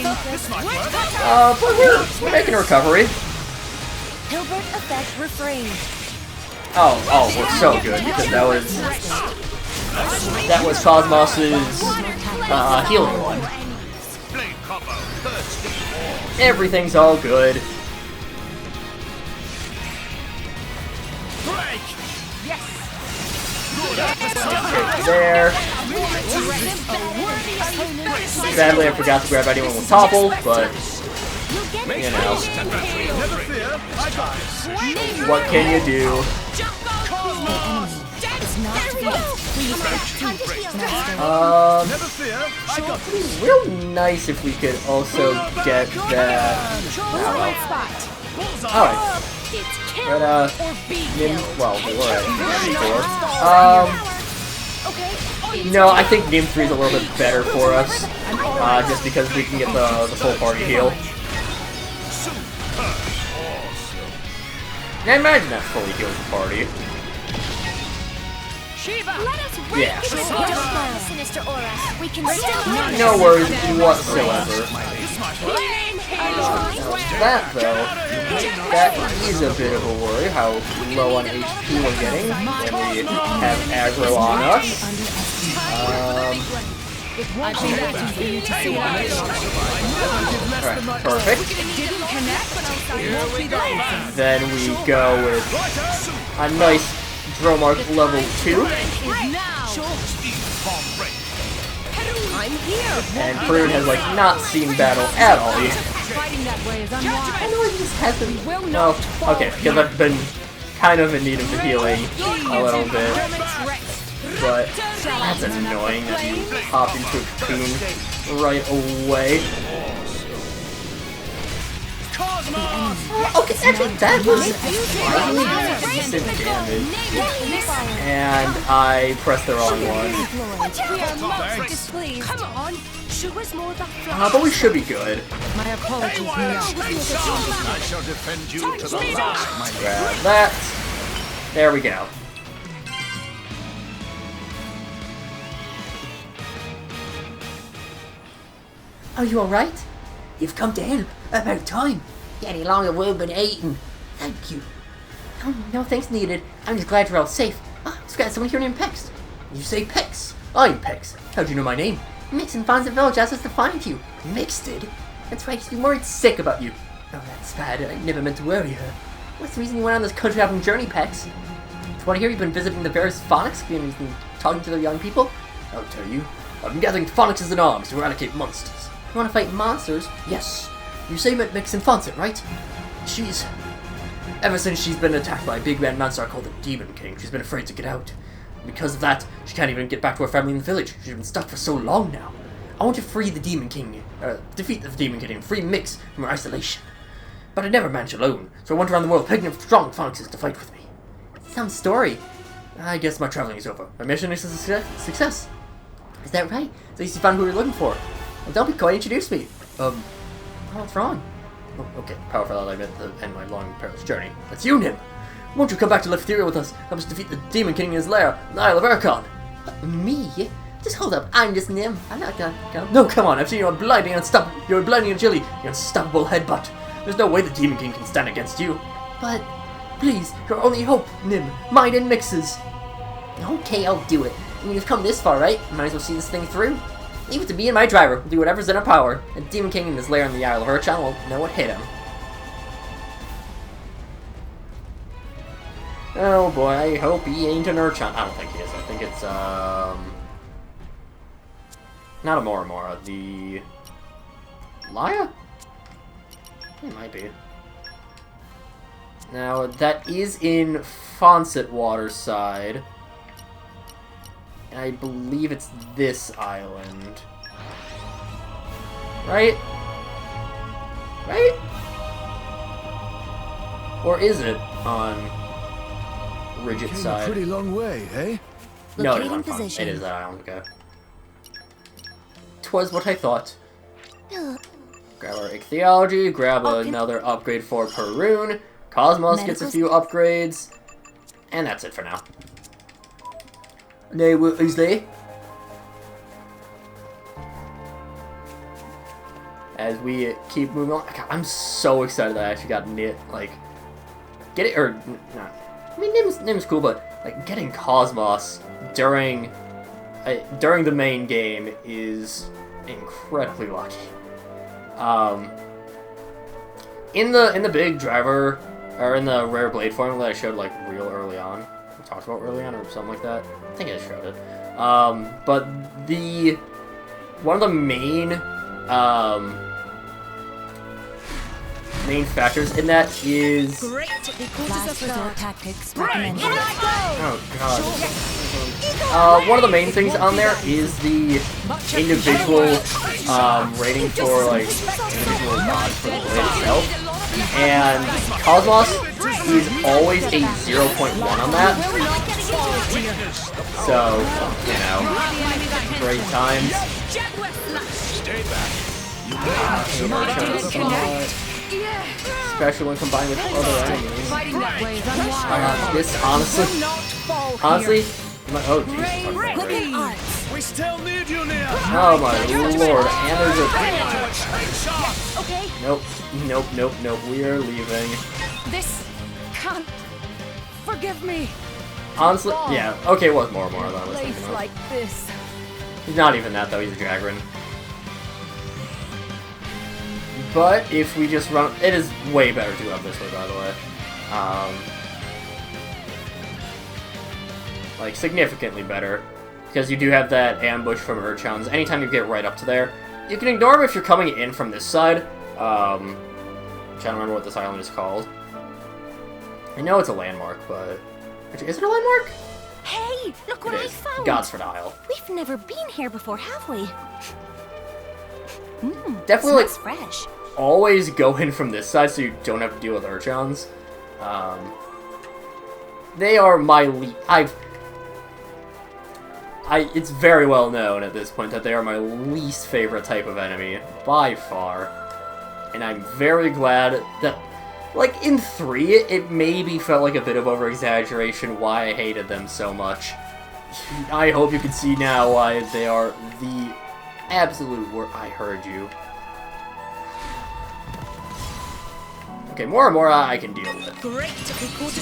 S1: But we're making a recovery.
S3: Hilbert effect refrain.
S1: Oh, we're so good because that was Cosmos's healing one. Everything's all good. Okay, there. Sadly, I forgot to grab anyone with topple, but you know, what can you do? It'd be real nice if we could also get that. Alright. But, well, we were at Nim 4. No, I think Nim 3 is a little bit better for us. Just because we can get the full party heal. Now imagine that fully healed party. Yeah.
S3: Sinister aura. We can
S1: No worries whatsoever. That though, that is a bit of a worry, how low on HP we're getting when we have aggro on us. Alright, perfect. Then we go with a nice Dromark level 2. And Prune has like not seen battle at all yet. I know it just hasn't. No, okay, because I've been kind of in need of the healing a little bit. But that's annoying that you hop into a cocoon right away. Okay, actually that was decent damage. And I pressed the wrong one. But we should be good.
S10: My apologies,
S6: I shall defend you to the last.
S1: Grab that. There we go.
S5: Are you alright? You've come to help. About time. Any longer we've been eating. Thank you. Oh, no thanks needed. I'm just glad you're all safe. Ah, I've got someone here named Pex. You say Pex? I'm Pex. How'd you know my name? Mix and Fonzie Village asked us to find you. Mix did? That's right, she's worried sick about you. Oh, that's bad. I never meant to worry her. What's the reason you went on this country-hopping journey, Pex? It's what I hear you've been visiting the various Phonex communities and talking to the young people. I'll tell you. I've been gathering Phonexes and arms to eradicate monsters. You want to fight monsters? Yes. You say you met Mix and Fonzie, right? She's... Ever since she's been attacked by a big red monster called the Demon King, she's been afraid to get out. Because of that, she can't even get back to her family in the village. She's been stuck for so long now. I want to free the Demon King, defeat the Demon King and free Mix from her isolation. But I never manage alone, so I went around the world picking up strong Phonexes to fight with me. Some story. I guess my traveling is over. My mission is a success. Is that right? At least you found who you're looking for. Well, don't be coy, introduce me. What's wrong? Oh, okay, powerful ally meant to end my long, perilous journey. That's you, Nim! Won't you come back to Leftheria with us? Help us defeat the Demon King in his lair, the Isle of Ercon? Me? Just hold up, I'm just Nim. I'm not gonna come. No, come on, I've seen your blinding agility, your unstoppable headbutt. There's no way the Demon King can stand against you. But, please, your only hope, Nim. Mine and Mix's. Okay, I'll do it. I mean, you've come this far, right? Might as well see this thing through. Leave it to me and my driver. We'll do whatever's in our power. The Demon King in his lair in the Isle of Ercon will know what hit him. Oh boy, I hope he ain't an Urchan. I don't think he is. I think it's, not a Moramora. The... Laya? It might be. Now, that is in Fauncet Waterside. And I believe it's this island. Right? Right? Or is it on Rigid side?
S6: A pretty long way, eh?
S1: No, it is on Fauncet. It is that island, okay. 'Twas what I thought. Grab our Ichthyology, grab another upgrade for Perun. Cosmos gets a few upgrades. And that's it for now. No, who's there? As we keep moving on. God, I'm so excited that I actually got Nit, like... Get it, or... Not. I mean, Nim's cool, but, like, getting Cosmos during the main game is incredibly lucky. In the big driver, or in the rare blade form that I showed, like, real early on, we talked about early on, or something like that, I think I showed it, but one of the main factors in that is...
S3: Last resort tactics recommended.
S1: Oh god. One of the main things on there is the individual rating for, like, individual mods for the blade itself. And Cosmos is always a 0.1 on that. So, you know, great times. Especially when combined with other enemies. This honestly, oh jeez.
S7: We still need you, Nia.
S1: Oh my lord, and there's a... Nope, we are leaving.
S2: This can't... Forgive me.
S1: Honestly, yeah, okay, it was more that I was thinking of.
S2: Like this.
S1: He's not even that though, he's a Jagrin. But if we just run, it is way better to go up this way, by the way. Like, significantly better. Because you do have that ambush from Urchons. Anytime you get right up to there, you can ignore them if you're coming in from this side. Which I don't remember what this island is called. I know it's a landmark, but... Is it a landmark?
S3: Hey, look what I found!
S1: Godsford Isle.
S3: We've never been here before, have we?
S1: Definitely, like,
S3: fresh.
S1: Always go in from this side so you don't have to deal with Urchons. They are my it's very well known at this point that they are my least favorite type of enemy, by far. And I'm very glad that, like, in 3, it maybe felt like a bit of over-exaggeration why I hated them so much. I hope you can see now why they are the absolute worst. I heard you. Okay, more I can deal with.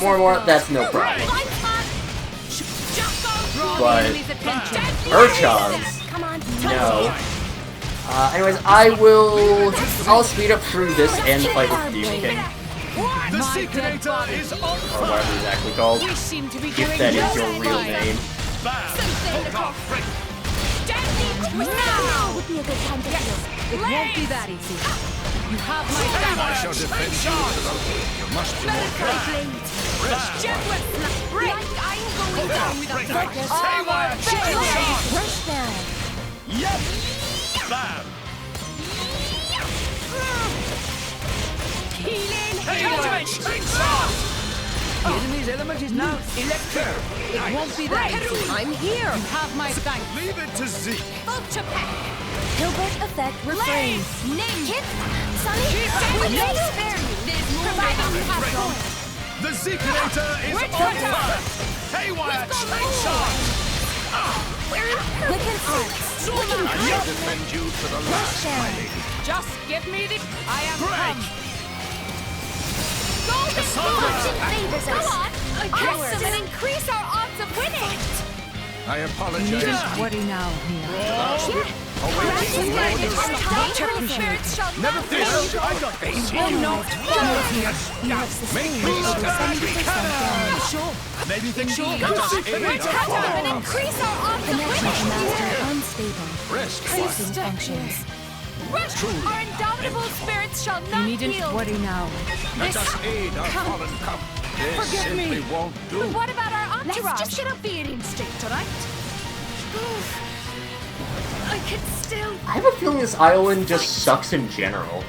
S1: More, that's no problem. But Urchons,
S3: Come on.
S1: No. Anyways, I'll speed up through this and fight with Demon King.
S7: The Seeker is on
S1: Or whatever it's actually called.
S8: We seem to be
S1: If
S8: doing
S1: that is
S8: just
S1: your real
S8: fine.
S1: name.
S3: Now would be a good time to heal.
S10: It won't be that easy.
S8: You have my
S6: I shall defend you to the limit. You must be more careful.
S8: Like I'm going down without focus.
S3: Rush down.
S7: Yep. Bam.
S8: Healing.
S10: The enemy's element is now electric. It won't be that easy.
S8: I'm here. You have my thanks.
S7: Leave it to Zeke.
S8: Vulture pack.
S3: Hilbert effect refrain.
S8: Name.
S3: Hit. Sunny.
S8: We may spare you. There's more where you have gone.
S7: The Zeekinator is on fire. Haywire, straight shot.
S3: Wicked arts. Looking
S6: I shall defend you to the last, my lady.
S8: Just give me the. I am
S7: Break.
S8: come. Golden
S3: Fortune favors us.
S8: Awesome and increase our odds of winning.
S6: I
S10: You
S6: apologize.
S10: needn't worry now, Mia.
S6: Awaiting orders.
S8: Spirits shall
S7: Never
S8: not
S7: fear. I got this.
S3: You have sustained over 70% damage.
S8: Sure.
S7: Maybe things will
S8: Come on.
S7: just aid
S8: Let's
S7: our
S8: cut up and
S7: cause.
S8: increase our odds of
S3: Connection to
S8: winning.
S3: master unstable.
S6: Rest
S3: Ceasing functions.
S8: Rush. Our indomitable spirits shall
S10: You
S8: not
S10: needn't
S8: yield.
S10: worry now.
S6: Let us aid our fallen cup. This
S8: Forgive
S6: simply
S8: me.
S6: won't do.
S8: But what about our entourage?
S2: Let's just get up the instinct, alright? I can still.
S1: I have a feeling this island just sucks in general.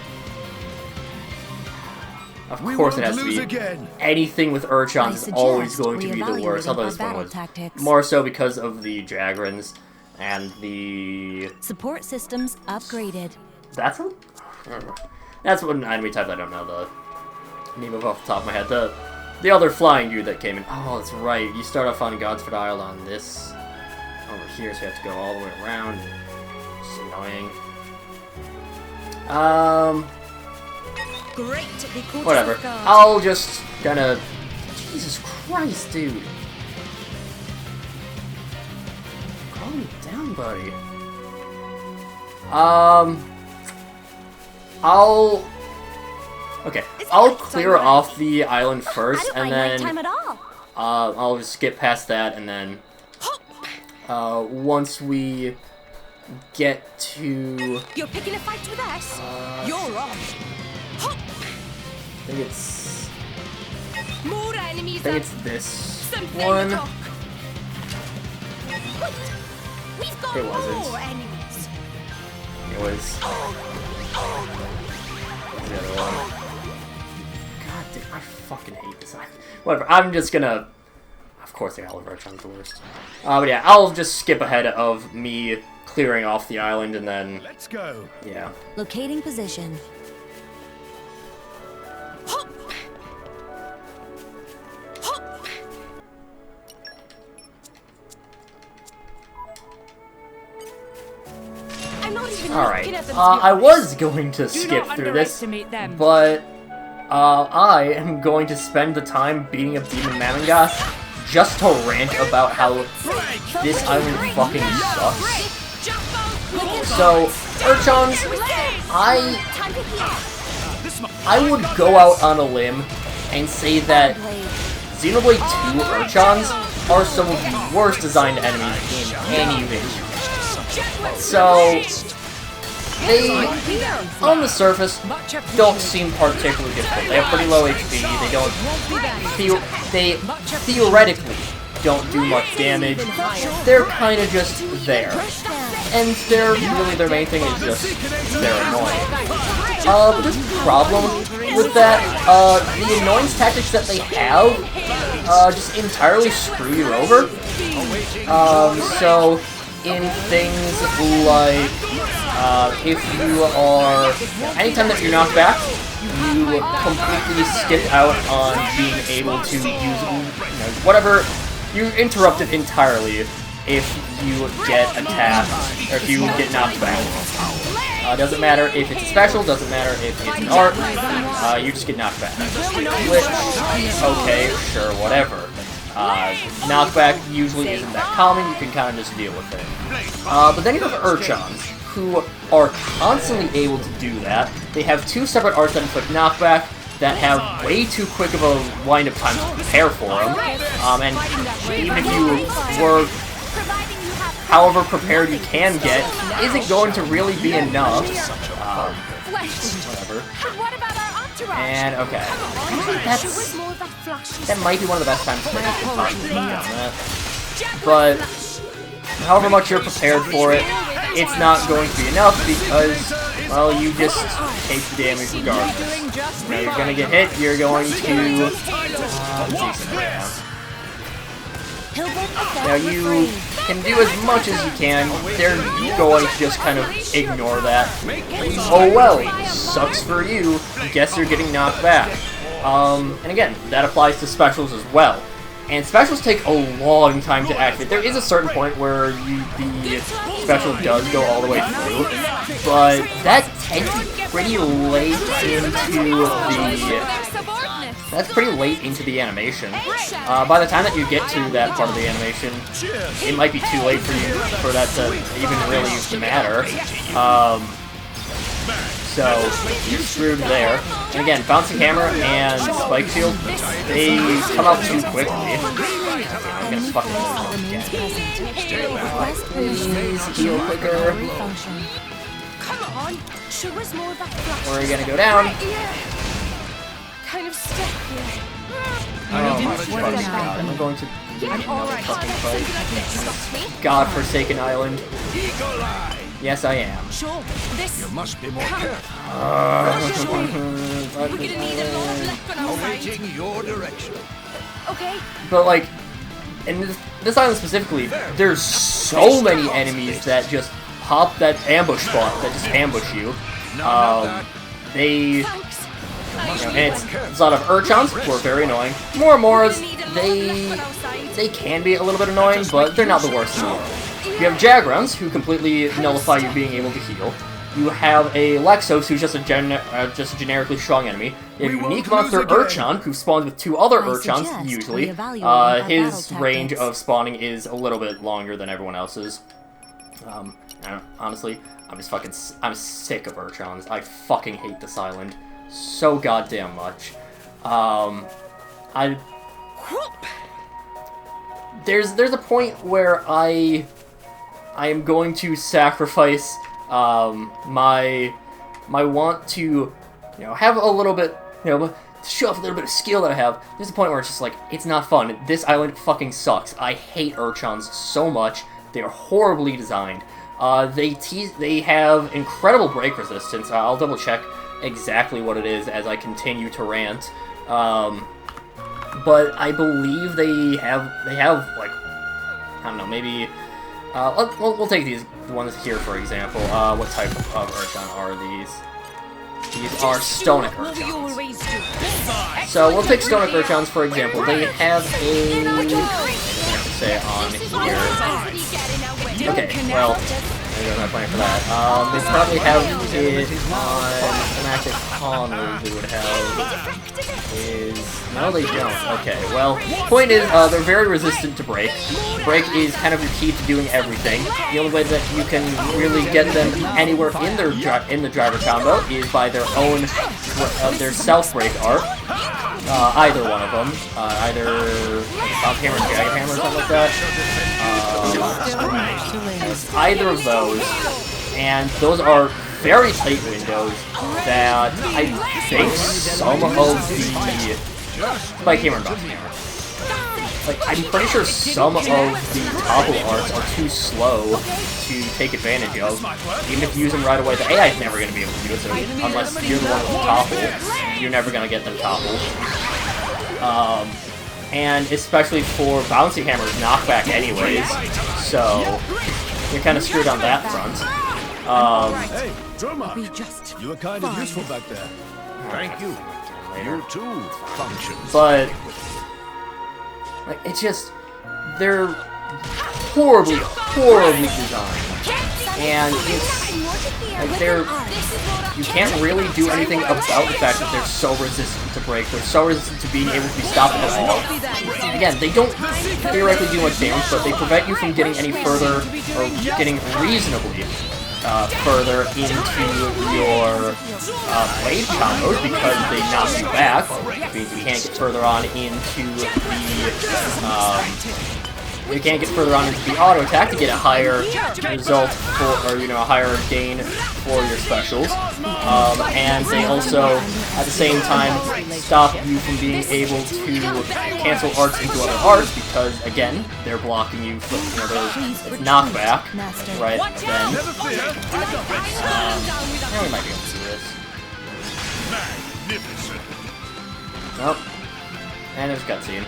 S1: Of
S7: We
S1: course it
S7: won't
S1: has to
S7: lose
S1: be.
S7: again.
S1: Anything with Urchons is
S3: I
S1: always
S3: suggest
S1: going to be the worst,
S3: reevaluating
S1: although
S3: our
S1: this one
S3: battle
S1: was
S3: tactics.
S1: more so because of the Jagrins and the...
S3: Support systems upgraded.
S1: That's a... That's one enemy type I don't know the name of off the top of my head. The other flying dude that came in. Oh, that's right. You start off on Godsford Isle on this over here, so you have to go all the way around. It's annoying.
S2: Great. The quarters
S1: Whatever.
S2: of guard.
S1: I'll just gonna... Jesus Christ, dude. Calm down, buddy. Okay, I'll clear off the island first,
S3: I don't
S1: and
S3: mind
S1: then
S3: nighttime at all.
S1: I'll just skip past that, and then once we get to...
S2: You're picking a fight with us. You're on.
S1: I think it's...
S2: More enemies.
S1: I think it's this
S2: Something
S1: one.
S2: to talk. Wait. We've got
S1: It wasn't.
S2: more enemies.
S1: It was... What's the other one? God damn, I fucking hate this island. Whatever, I'm just gonna... Of course the Island Urchon's the worst. But yeah, I'll just skip ahead of me clearing off the island, and then...
S7: Let's go.
S1: Yeah.
S3: Locating position.
S2: I'm not even
S1: Alright,
S2: looking at them.
S1: I was going to skip
S9: not
S1: through this,
S9: underestimate them.
S1: but I am going to spend the time beating up Demon Mamongoth just to rant about how this island fucking sucks. So, Urchons, I would go out on a limb and say that Xenoblade 2 Urchons are some of the worst designed enemies in any video. So, they, on the surface, don't seem particularly difficult. They have pretty low HP, they theoretically don't do much damage. They're kind of just there. And their main thing is just, they're annoying. But there's a problem with that. The annoyance tactics that they have, just entirely screw you over. So, in things like, if you are, anytime that you're knocked back, you completely skip out on being able to use, whatever, you interrupt it entirely if you get attacked, or if you get knocked back. Doesn't matter if it's a special, doesn't matter if it's an art, you just get knocked back. Which, okay, sure, whatever. Knockback usually isn't that common, you can kind of just deal with it. But then you have Urchons, who are constantly able to do that. They have 2 separate arts that inflict knockback, that have way too quick of a wind-up time to prepare for them. And even if you were however prepared you can get, isn't going to really be enough. Whatever. And, okay. That might be one of the best times to possibly done that. But, however much you're prepared for it, it's not going to be enough because, well, you just take the damage regardless. Now you're gonna get hit, you're going to... Now you can do as much as you can, they're going to just kind of ignore that. Oh well, sucks for you, guess you're getting knocked back. And again, that applies to specials as well. And specials take a long time to activate. There is a certain point where the special does go all the way through, but that tends to be pretty late into that's pretty late into the animation. By the time that you get to that part of the animation, it might be too late for you for that to even really matter. So, you're screwed there. And again, Bouncing Hammer and Spike Shield, they come out too quickly. I'm gonna fucking please heal quicker. We're gonna go down. Oh my fucking god, am I going to another fucking fight? God-forsaken island. Yes, I am.
S6: You must be more careful. Awaiting your direction.
S2: Okay.
S1: But like, in this island specifically, there's so many enemies that just pop that ambush spot, that just ambush you. And it's a lot of Urchons, who are very annoying. Moras, they can be a little bit annoying, but they're not the worst in the world. You have Jagrons, who completely nullify you being able to heal. You have a Lexos, who's just a generically strong enemy. You have a unique monster Urchon, who spawns with 2 other Urchons, usually. His range of spawning is a little bit longer than everyone else's. Honestly, I'm sick of Urchons. I fucking hate this island so goddamn much. There's a point where I am going to sacrifice my want to, have a little bit, to show off a little bit of skill that I have. There's a point where it's just like, it's not fun. This island fucking sucks. I hate Urchons so much. They are horribly designed. They have incredible break resistance. I'll double check exactly what it is as I continue to rant. But I believe they have like, I don't know, maybe we'll take the ones here for example. What type of Urchon are these? These are Stonic Urchons. So we'll take Stonic Urchons for example. They have a, I don't have to say on here. Okay, well, I'm not playing for that. They probably have it on an active con where they would have is... No, they don't. Okay, well, point is, they're very resistant to break. Break is kind of your key to doing everything. The only way that you can really get them anywhere in the driver combo is by their own, their self-break art. Either one of them. Either Bounce Hammer or Jagger Hammer or something like that. Either of those, and those are very tight windows that I think some of the Spike Hammer and Bounce Hammer. Like, I'm pretty sure some of the topple arts are too slow to take advantage of. Even if you use them right away, the AI is never going to be able to do it, so unless you're the one with the topple, you're never going to get them toppled. And especially for Bouncy Hammer's knockback anyways, so you're kind of screwed on that front.
S6: Hey, drummer! You were kind of useful back there. Thank you. You too function.
S1: But like, it's just, they're horribly designed, and Like you can't really do anything about the fact that they're so resistant to break. They're so resistant to being able to be stopped at all. Again, they don't theoretically do much damage, but they prevent you from getting any further, or getting reasonably further into your blade combos because they knock you back. Which means you can't get further on into the you can't get further on into the auto attack to get a higher result for, or a higher gain for your specials. And they also, at the same time, stop you from being able to cancel arts into other arts because, again, they're blocking you from it's knockback right then. Now we might be able to do this.
S6: Magnificent.
S1: Nope. And there's cutscene.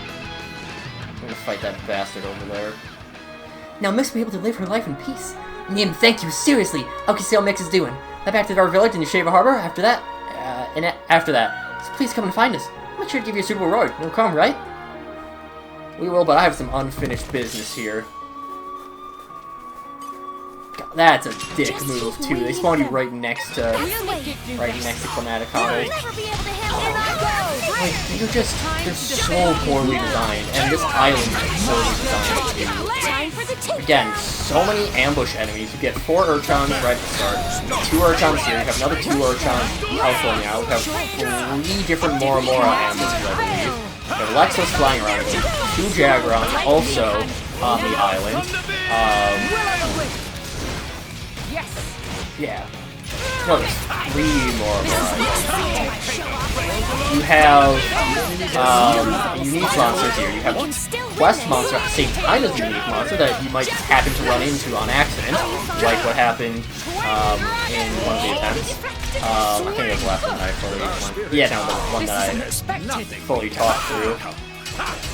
S1: I'm gonna fight that bastard over there.
S5: Now Mix will be able to live her life in peace. Nim, thank you, seriously. How can you see how Mix is doing? Head back to our village in Yasheva Harbor after that. So please come and find us. Make sure to give you a suitable reward. You'll come, right?
S1: We will, but I have some unfinished business here. God, that's a dick move too. They spawn you right next to Chromaticon. Like, they're so poorly designed, and this island is poorly designed too. Again, so many ambush enemies. You get 4 Urchons right at the start, 2 Urchons here, you have another 2 Urchons elsewhere now, you have 3 different Mora ambushes, I believe. You have Lexos flying around, 2 Jagrons also on the island. Yeah. No, there's 3 more. You have unique monsters here. You have quest monster at the same time as a unique monster that you might just happen to run into on accident, like what happened in one of the attempts. I think it was the last one that I fully the one that I fully talked through.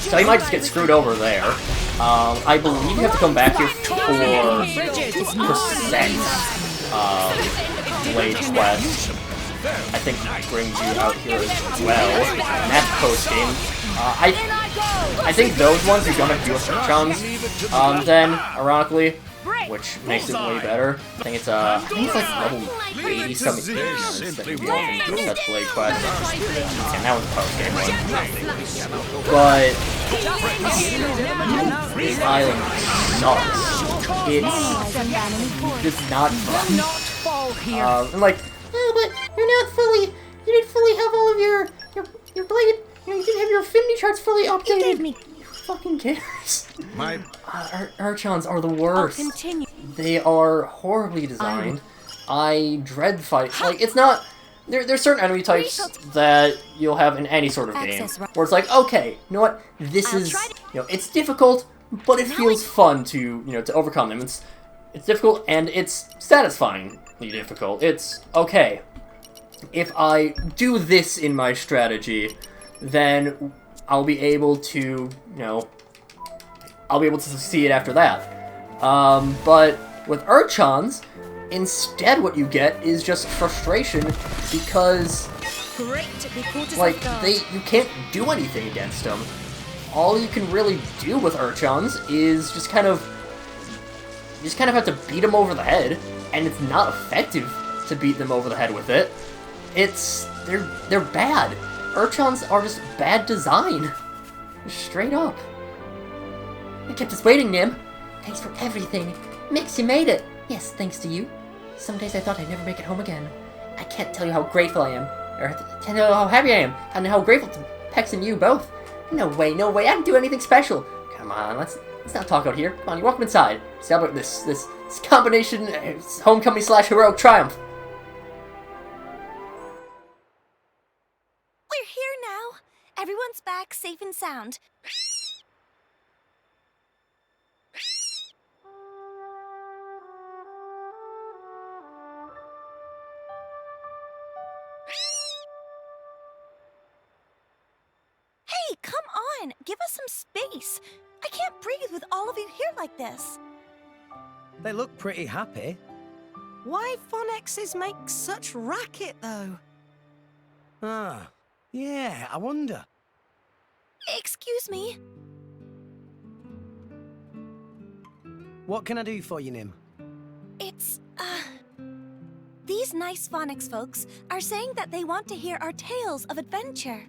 S1: So you might just get screwed over there. I believe you have to come back here for percent. Blade quest, I think brings you out here as well, and that's post-game. I think those ones you don't have to deal with Urchons, then, ironically, which makes it way better. I think it's like level 80 something that you can do such Blade quest, and that was a post-game one. But this island sucks. It's not fun. I'm like,
S5: oh, but you didn't fully have all of your blade, you didn't have your affinity charts fully updated. Who fucking cares? Urchons are the worst. They are horribly designed. I dread fight. Like, it's not. There's certain enemy types that you'll have in any sort of game where it's like, okay, you know what? This is, it's difficult, but it feels fun to, to overcome them. It's difficult and it's satisfyingly difficult. It's okay. If I do this in my strategy, then I'll be able to, I'll be able to succeed after that. But with Urchons, instead what you get is just frustration because, like, you can't do anything against them. All you can really do with Urchons is just kind of have to beat them over the head, and it's not effective to beat them over the head with it. They're bad. Urchons are just bad design. Straight up. I kept us waiting, Nim. Thanks for everything. Mix, you made it. Yes, thanks to you. Some days I thought I'd never make it home again. I can't tell you how grateful I am. Or tell you how happy I am. And how grateful to Pex and you both. No way, I didn't do anything special. Come on, let's not talk out here. Come on, you welcome inside. Celebrate this combination, homecoming / heroic triumph.
S3: We're here now. Everyone's back safe and sound. Hey, come on! Give us some space! I can't breathe with all of you here like this.
S11: They look pretty happy.
S2: Why Phonexes make such racket, though?
S11: Ah, yeah, I wonder.
S3: Excuse me?
S11: What can I do for you, Nim?
S3: It's, These nice Phonex folks are saying that they want to hear our tales of adventure.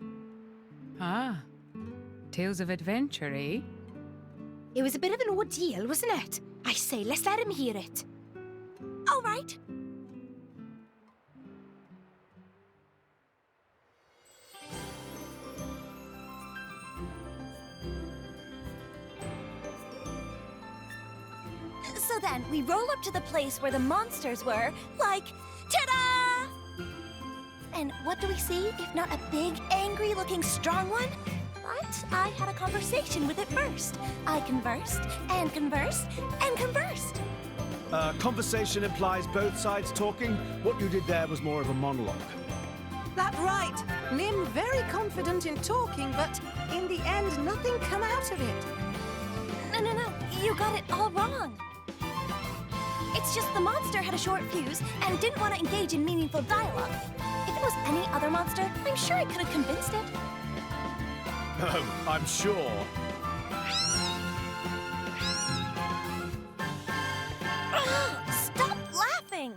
S9: Ah, tales of adventure, eh?
S4: It was a bit of an ordeal, wasn't it? I say, let's let him hear it.
S3: All right. So then, we roll up to the place where the monsters were, like, ta-da! And what do we see, if not a big, angry-looking, strong one? But I had a conversation with it first. I conversed, and conversed, and conversed.
S6: Conversation implies both sides talking. What you did there was more of a monologue.
S2: That's right. Nim very confident in talking, but in the end, nothing come out of it.
S3: No, you got it all wrong. It's just the monster had a short fuse and didn't want to engage in meaningful dialogue. If it was any other monster, I'm sure I could have convinced it.
S6: I'm sure.
S3: Stop laughing!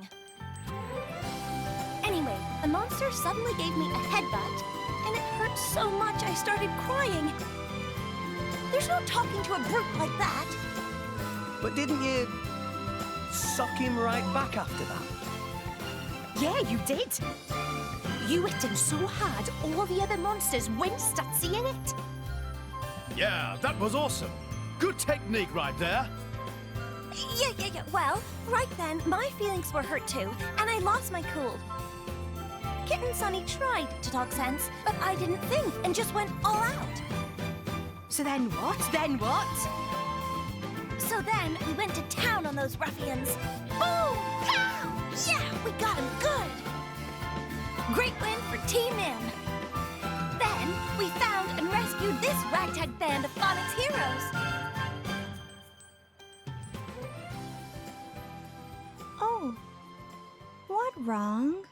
S3: Anyway, the monster suddenly gave me a headbutt, and it hurt so much I started crying. There's no talking to a brute like that.
S11: But didn't you suck him right back after that?
S4: Yeah, you did. You hit him so hard, all the other monsters winced at seeing it.
S6: Yeah, that was awesome. Good technique right there.
S3: Yeah. Well, right then, my feelings were hurt too, and I lost my cool. Kitten Sonny tried to talk sense, but I didn't think and just went all out.
S4: So then what?
S3: So then, we went to town on those ruffians. Boom! Pow! Yeah, we got him good! Great win for Team Nim. Then, we found and rescued this ragtag band of Phonex heroes.
S4: Oh. What wrong?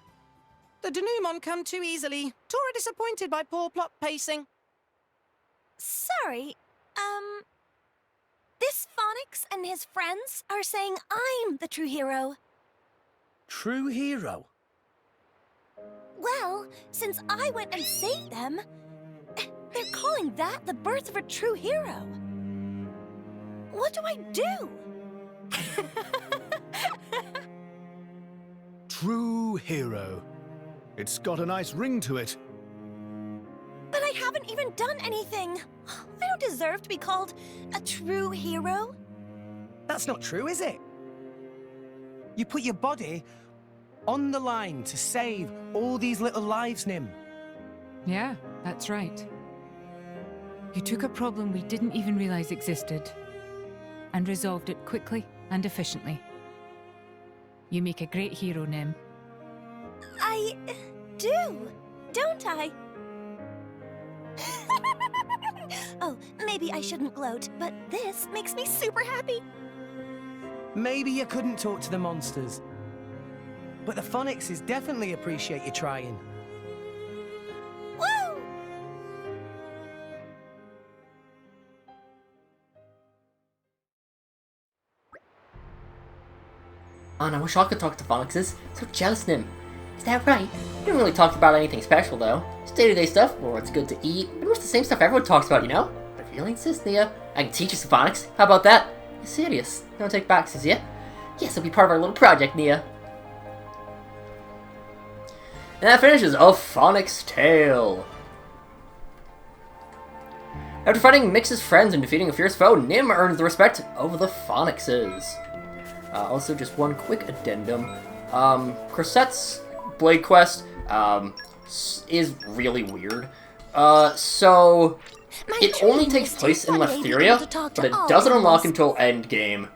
S2: The denouement come too easily. Tora disappointed by poor plot pacing.
S3: Sorry, this Phonex and his friends are saying I'm the true hero.
S11: True hero?
S3: Well, since I went and saved them, they're calling that the birth of a true hero. What do I do?
S6: True hero. It's got a nice ring to it.
S3: But I haven't even done anything. I don't deserve to be called a true hero.
S11: That's not true, is it? You put your body on the line to save all these little lives, Nim.
S9: Yeah, that's right. You took a problem we didn't even realize existed and resolved it quickly and efficiently. You make a great hero, Nim.
S3: I do, don't I? Oh, maybe I shouldn't gloat, but this makes me super happy.
S11: Maybe you couldn't talk to the monsters, but the Phonexes definitely appreciate you trying.
S3: Woo!
S5: Man, I wish I could talk to Phonexes. So jealous, Nim. Is that right? We didn't really talk about anything special, though. Just day-to-day stuff, or what's good to eat. Pretty much the same stuff everyone talks about, you know? But if you really insist, Nia, I can teach you some Phonex. How about that? You're serious. You don't take boxes, yeah? Yes, it'll be part of our little project, Nia.
S1: And that finishes a Phonex tale. After fighting Mix's friends and defeating a fierce foe, Nim earns the respect of the Phonexes. Also, just one quick addendum. Corsette's Blade Quest is really weird. So it only takes place in Letheria, but it doesn't unlock until endgame.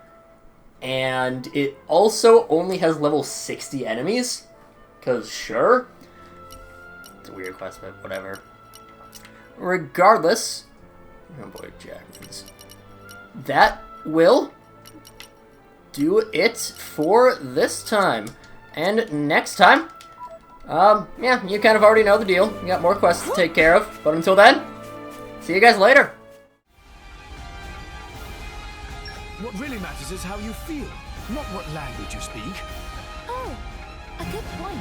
S1: And it also only has level 60 enemies. Cause sure. It's a weird quest, but whatever. Regardless. Oh boy, Jackman's. That will do it for this time. And next time, yeah, you kind of already know the deal. You got more quests to take care of. But until then, see you guys later.
S6: What really matters is how you feel, not what language you speak.
S3: Oh, a good point.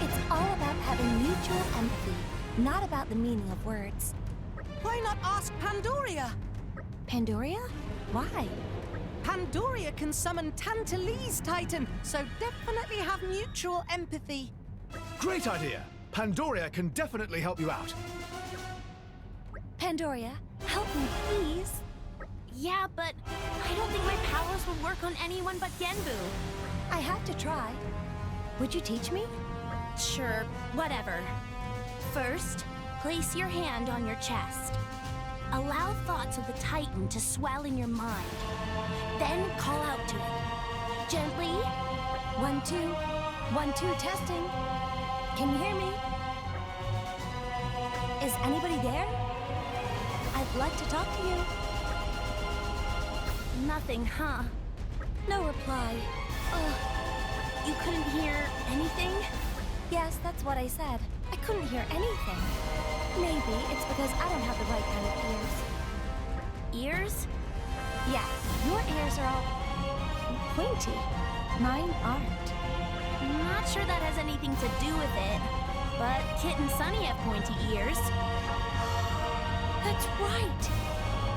S3: It's all about having mutual empathy, not about the meaning of words.
S2: Why not ask Pandoria?
S3: Pandoria? Why?
S2: Pandoria can summon Tantalese Titan, so definitely have mutual empathy.
S6: Great idea! Pandoria can definitely help you out.
S3: Pandoria, help me, please.
S8: Yeah, but I don't think my powers would work on anyone but Genbu.
S3: I have to try. Would you teach me?
S8: Sure, whatever. First, place your hand on your chest. Allow thoughts of the Titan to swell in your mind. Then call out to it. Gently.
S3: 1, 2. 1, 2, testing. Can you hear me? Is anybody there? I'd like to talk to you.
S8: Nothing, huh?
S3: No reply.
S8: Ugh. You couldn't hear anything?
S3: Yes, that's what I said. I couldn't hear anything. Maybe it's because I don't have the right kind of ears.
S8: Ears?
S3: Yeah, your ears are all pointy. Mine aren't.
S8: Not sure that has anything to do with it, but Kit and Sunny have pointy ears.
S3: That's right.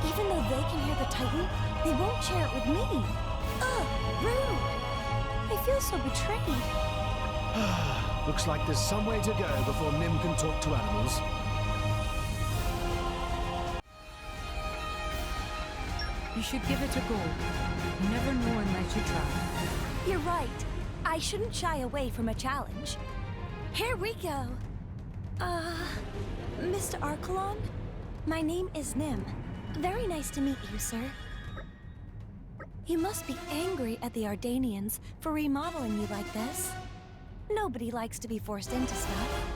S3: Even though they can hear the Titan, they won't share it with me. Ugh, rude. I feel so betrayed.
S6: Looks like there's some way to go before Nim can talk to animals.
S9: You should give it a go. You never know unless you try.
S3: You're right. I shouldn't shy away from a challenge. Here we go. Mr. Archelon? My name is Nim. Very nice to meet you, sir. You must be angry at the Ardanians for remodeling you like this. Nobody likes to be forced into stuff.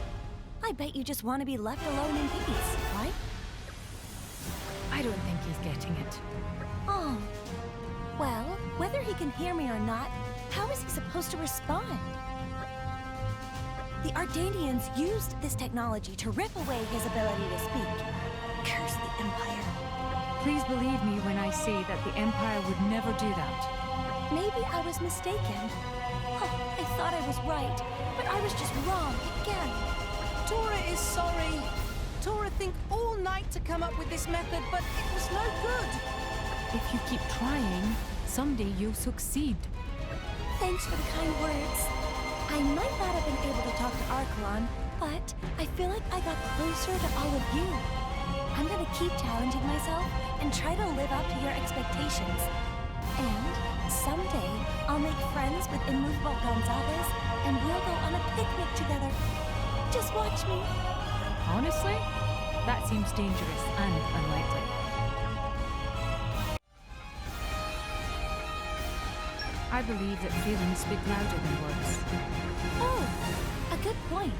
S3: I bet you just want to be left alone in peace, right?
S9: I don't think he's getting it.
S3: Oh. Well, whether he can hear me or not, how is he supposed to respond? The Ardanians used this technology to rip away his ability to speak. Curse the Empire.
S9: Please believe me when I say that the Empire would never do that.
S3: Maybe I was mistaken. Oh, I thought I was right, but I was just wrong again.
S2: Tora is sorry. Tora think all night to come up with this method, but it was no good.
S9: If you keep trying, someday you'll succeed.
S3: Thanks for the kind words. I might not have been able to talk to Archelon, but I feel like I got closer to all of you. I'm gonna keep challenging myself and try to live up to your expectations. And someday, I'll make friends with Immovable Gonzalez, and we'll go on a picnic together. Just watch me.
S9: Honestly, that seems dangerous and unlikely. I believe that feelings speak louder than words.
S3: Oh, a good point.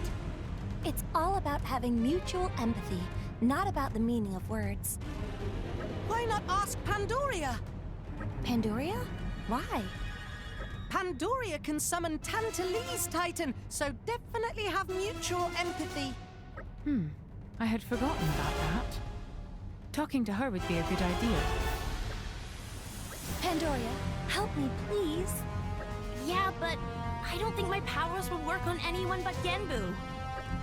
S3: It's all about having mutual empathy, not about the meaning of words.
S2: Why not ask Pandoria?
S3: Pandoria? Why?
S2: Pandoria can summon Tantalese Titan, so definitely have mutual empathy.
S9: I had forgotten about that. Talking to her would be a good idea.
S3: Pandoria, help me, please.
S8: Yeah, but I don't think my powers would work on anyone but Genbu.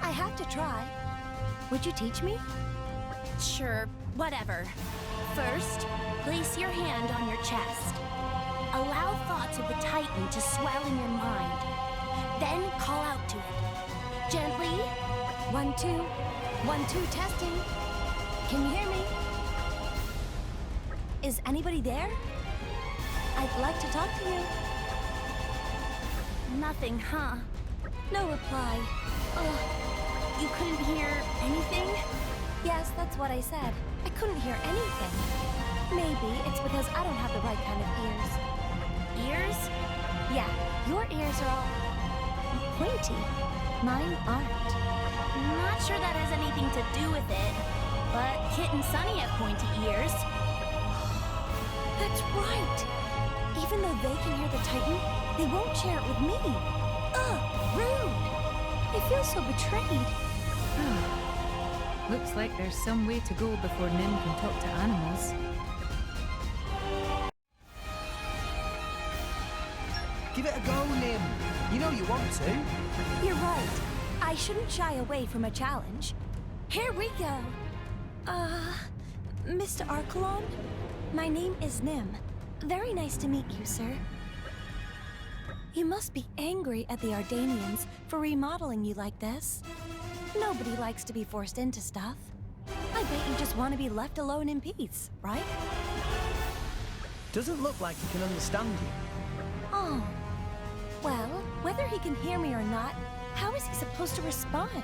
S3: I have to try. Would you teach me?
S8: Sure, whatever. First, place your hand on your chest. Allow thoughts of the Titan to swell in your mind. Then call out to it. Gently.
S3: 1, 2. 1, 2, testing. Can you hear me? Is anybody there? I'd like to talk to you.
S8: Nothing, huh?
S3: No reply.
S8: Ugh. You couldn't hear anything?
S3: Yes, that's what I said. I couldn't hear anything. Maybe it's because I don't have the right kind of ears.
S8: Ears?
S3: Yeah, your ears are all pointy. Mine aren't.
S8: Not sure that has anything to do with it, but Kit and Sunny have pointy ears.
S3: That's right. Even though they can hear the Titan, they won't share it with me. Ugh, rude. I feel so betrayed.
S9: Looks like there's some way to go before Nim can talk to animals.
S11: Give it a go, Nim. You know you want to.
S3: You're right. I shouldn't shy away from a challenge. Here we go. Mr. Archelon? My name is Nim. Very nice to meet you, sir. You must be angry at the Ardanians for remodeling you like this. Nobody likes to be forced into stuff. I bet you just want to be left alone in peace, right?
S11: Doesn't look like he can understand you.
S3: Oh. Well, whether he can hear me or not, how is he supposed to respond?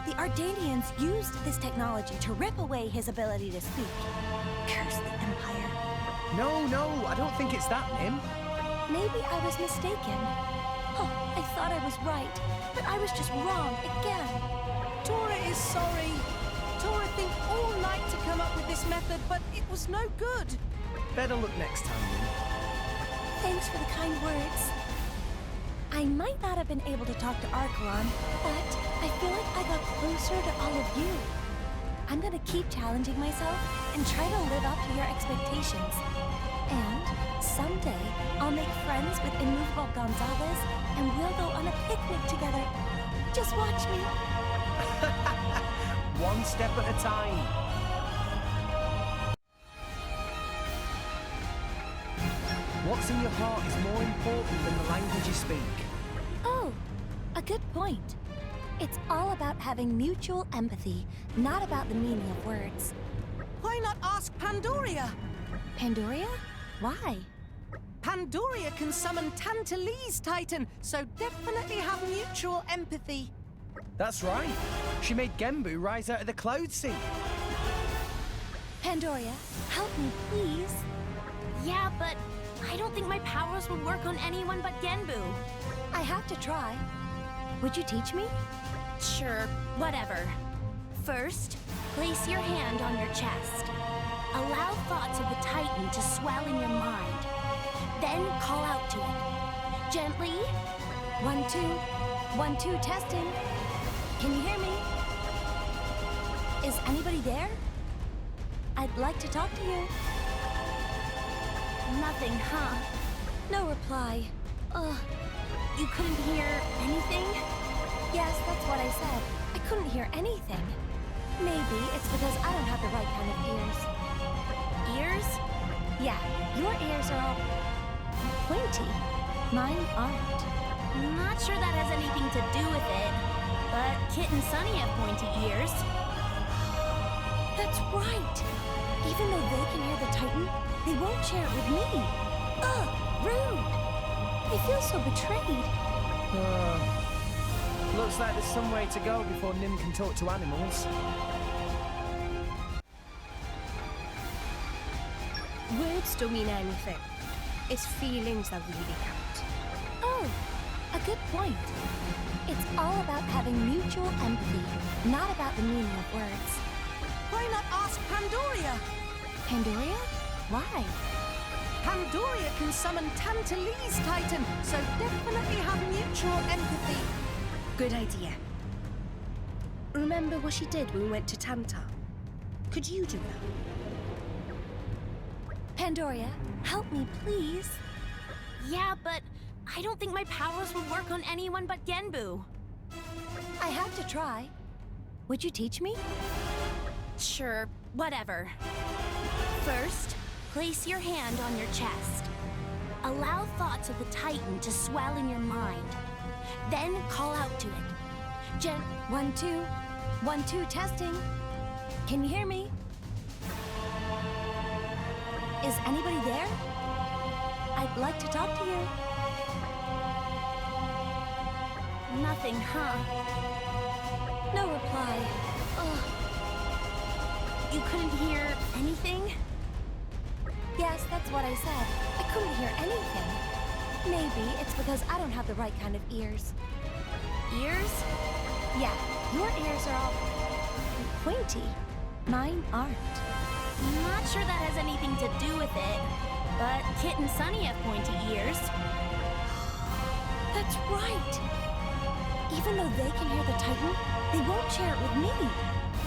S3: The Ardanians used this technology to rip away his ability to speak. Curse the Empire.
S11: No, I don't think it's that, Nim.
S3: Maybe I was mistaken. Oh, I thought I was right, but I was just wrong again.
S2: Tora is sorry. Tora think all night to come up with this method, but it was no good.
S11: Better look next time, Nim.
S3: Thanks for the kind words. I might not have been able to talk to Archelon, but I feel like I got closer to all of you. I'm gonna keep challenging myself and try to live up to your expectations. And someday, I'll make friends with Immovable Gonzalez, and we'll go on a picnic together. Just watch me.
S11: One step at a time. What's in your heart is more important than the language you speak.
S3: Oh, a good point. It's all about having mutual empathy, not about the meaning of words.
S2: Why not ask Pandoria?
S3: Pandoria? Why?
S2: Pandoria can summon Tantalese Titan, so definitely have mutual empathy.
S11: That's right. She made Genbu rise out of the cloud sea.
S3: Pandoria, help me, please.
S8: Yeah, but I don't think my powers would work on anyone but Genbu.
S3: I have to try. Would you teach me?
S8: Sure, whatever. First, place your hand on your chest. Allow thoughts of the Titan to swell in your mind. Then call out to it. Gently.
S3: 1, 2. 1, 2, testing. Can you hear me? Is anybody there? I'd like to talk to you.
S8: Nothing, huh?
S3: No reply. Ugh.
S8: You couldn't hear anything?
S3: Yes, that's what I said. I couldn't hear anything. Maybe it's because I don't have the right kind of ears.
S8: Ears?
S3: Yeah, your ears are all pointy. Mine aren't.
S8: Not sure that has anything to do with it, but Kit and Sunny have pointy ears.
S3: That's right. Even though they can hear the Titan, they won't share it with me. Ugh, rude. I feel so betrayed.
S11: Looks like there's some way to go before Nim can talk to animals.
S12: Words don't mean anything. It's feelings that really count.
S3: Oh, a good point. It's all about having mutual empathy, not about the meaning of words.
S2: Why not ask Pandoria?
S3: Pandoria? Why?
S2: Pandoria can summon Tantalese Titan, so definitely have mutual empathy.
S12: Good idea. Remember what she did when we went to Tanta? Could you do that?
S3: Pandoria, help me, please.
S8: Yeah, but I don't think my powers would work on anyone but Genbu.
S3: I have to try. Would you teach me?
S8: Sure, whatever. First, place your hand on your chest. Allow thoughts of the Titan to swell in your mind. Then call out to it.
S3: 1, 2. 1, 2, testing. Can you hear me? Is anybody there? I'd like to talk to you.
S8: Nothing, huh?
S3: No reply. Ugh.
S8: You couldn't hear anything?
S3: Yes, that's what I said. I couldn't hear anything. Maybe it's because I don't have the right kind of ears.
S8: Ears?
S3: Yeah, your ears are all pointy. Mine aren't.
S8: Not sure that has anything to do with it, but Kit and Sunny have pointy ears.
S3: That's right. Even though they can hear the Titan, they won't share it with me.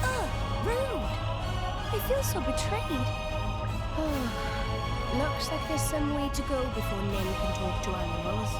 S3: Ugh, rude. I feel so betrayed.
S12: Looks like there's some way to go before Nim can talk to animals.